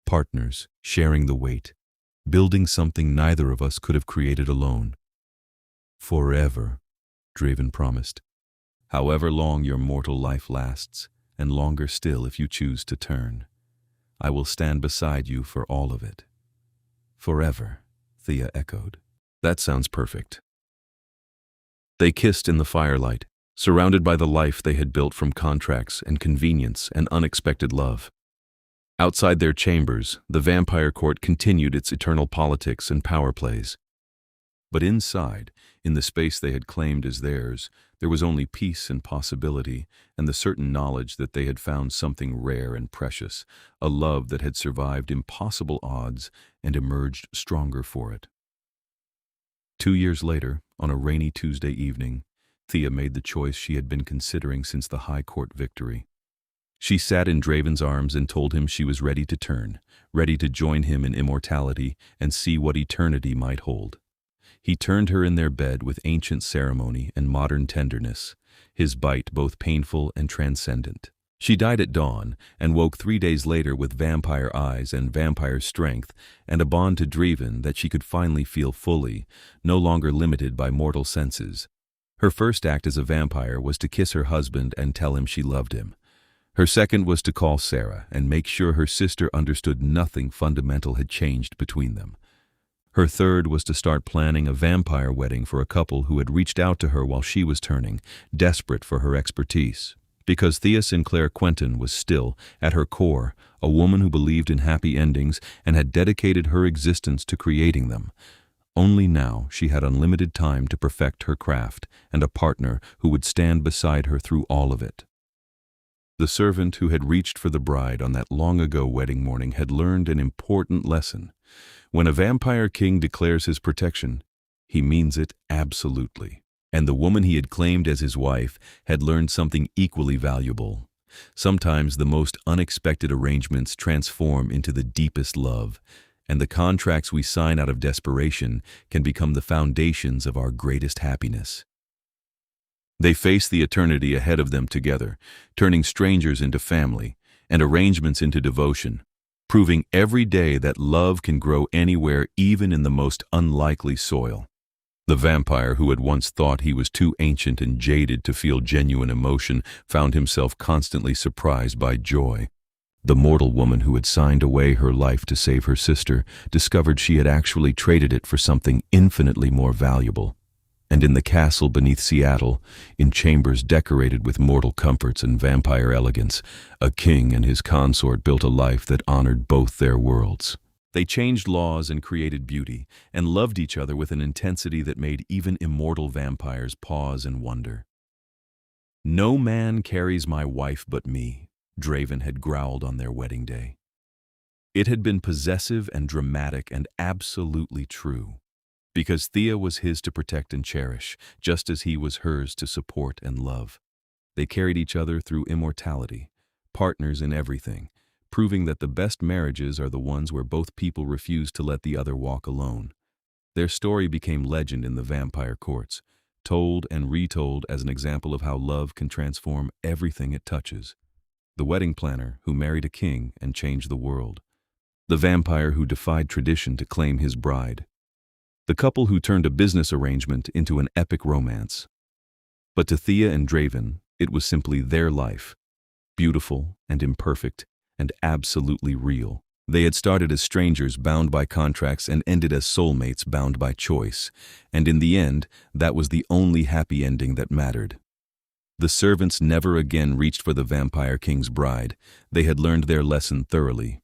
S1: "Partners, sharing the weight, building something neither of us could have created alone." "Forever," Draven promised. "However long your mortal life lasts, and longer still if you choose to turn. I will stand beside you for all of it." "Forever," Thea echoed. "That sounds perfect." They kissed in the firelight, surrounded by the life they had built from contracts and convenience and unexpected love. Outside their chambers, the vampire court continued its eternal politics and power plays. But inside, in the space they had claimed as theirs, there was only peace and possibility, and the certain knowledge that they had found something rare and precious, a love that had survived impossible odds and emerged stronger for it. 2 years later, on a rainy Tuesday evening, Thea made the choice she had been considering since the High Court victory. She sat in Draven's arms and told him she was ready to turn, ready to join him in immortality and see what eternity might hold. He turned her in their bed with ancient ceremony and modern tenderness, his bite both painful and transcendent. She died at dawn and woke 3 days later with vampire eyes and vampire strength and a bond to Draeven that she could finally feel fully, no longer limited by mortal senses. Her first act as a vampire was to kiss her husband and tell him she loved him. Her second was to call Sarah and make sure her sister understood nothing fundamental had changed between them. Her third was to start planning a vampire wedding for a couple who had reached out to her while she was turning, desperate for her expertise. Because Thea Sinclair Quentin was still, at her core, a woman who believed in happy endings and had dedicated her existence to creating them. Only now she had unlimited time to perfect her craft and a partner who would stand beside her through all of it. The servant who had reached for the bride on that long-ago wedding morning had learned an important lesson. When a vampire king declares his protection, he means it absolutely. And the woman he had claimed as his wife had learned something equally valuable. Sometimes the most unexpected arrangements transform into the deepest love, and the contracts we sign out of desperation can become the foundations of our greatest happiness. They face the eternity ahead of them together, turning strangers into family and arrangements into devotion, proving every day that love can grow anywhere, even in the most unlikely soil. The vampire who had once thought he was too ancient and jaded to feel genuine emotion found himself constantly surprised by joy. The mortal woman who had signed away her life to save her sister discovered she had actually traded it for something infinitely more valuable. And in the castle beneath Seattle, in chambers decorated with mortal comforts and vampire elegance, a king and his consort built a life that honored both their worlds. They changed laws and created beauty, and loved each other with an intensity that made even immortal vampires pause and wonder. "No man carries my wife but me," Draeven had growled on their wedding day. It had been possessive and dramatic and absolutely true, because Thea was his to protect and cherish, just as he was hers to support and love. They carried each other through immortality, partners in everything, proving that the best marriages are the ones where both people refuse to let the other walk alone. Their story became legend in the vampire courts, told and retold as an example of how love can transform everything it touches. The wedding planner who married a king and changed the world. The vampire who defied tradition to claim his bride. The couple who turned a business arrangement into an epic romance. But to Thea and Draeven, it was simply their life, beautiful and imperfect, and absolutely real. They had started as strangers bound by contracts and ended as soulmates bound by choice, and in the end, that was the only happy ending that mattered. The servants never again reached for the vampire king's bride. They had learned their lesson thoroughly.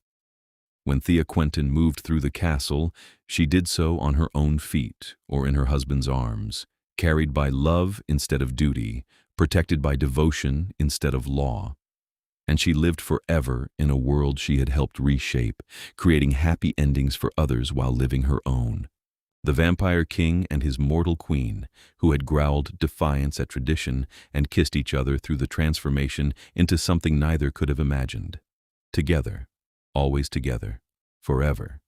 S1: When Thea Quentin moved through the castle, she did so on her own feet or in her husband's arms, carried by love instead of duty, protected by devotion instead of law. And she lived forever in a world she had helped reshape, creating happy endings for others while living her own. The vampire king and his mortal queen, who had growled defiance at tradition and kissed each other through the transformation into something neither could have imagined. Together, always together, forever.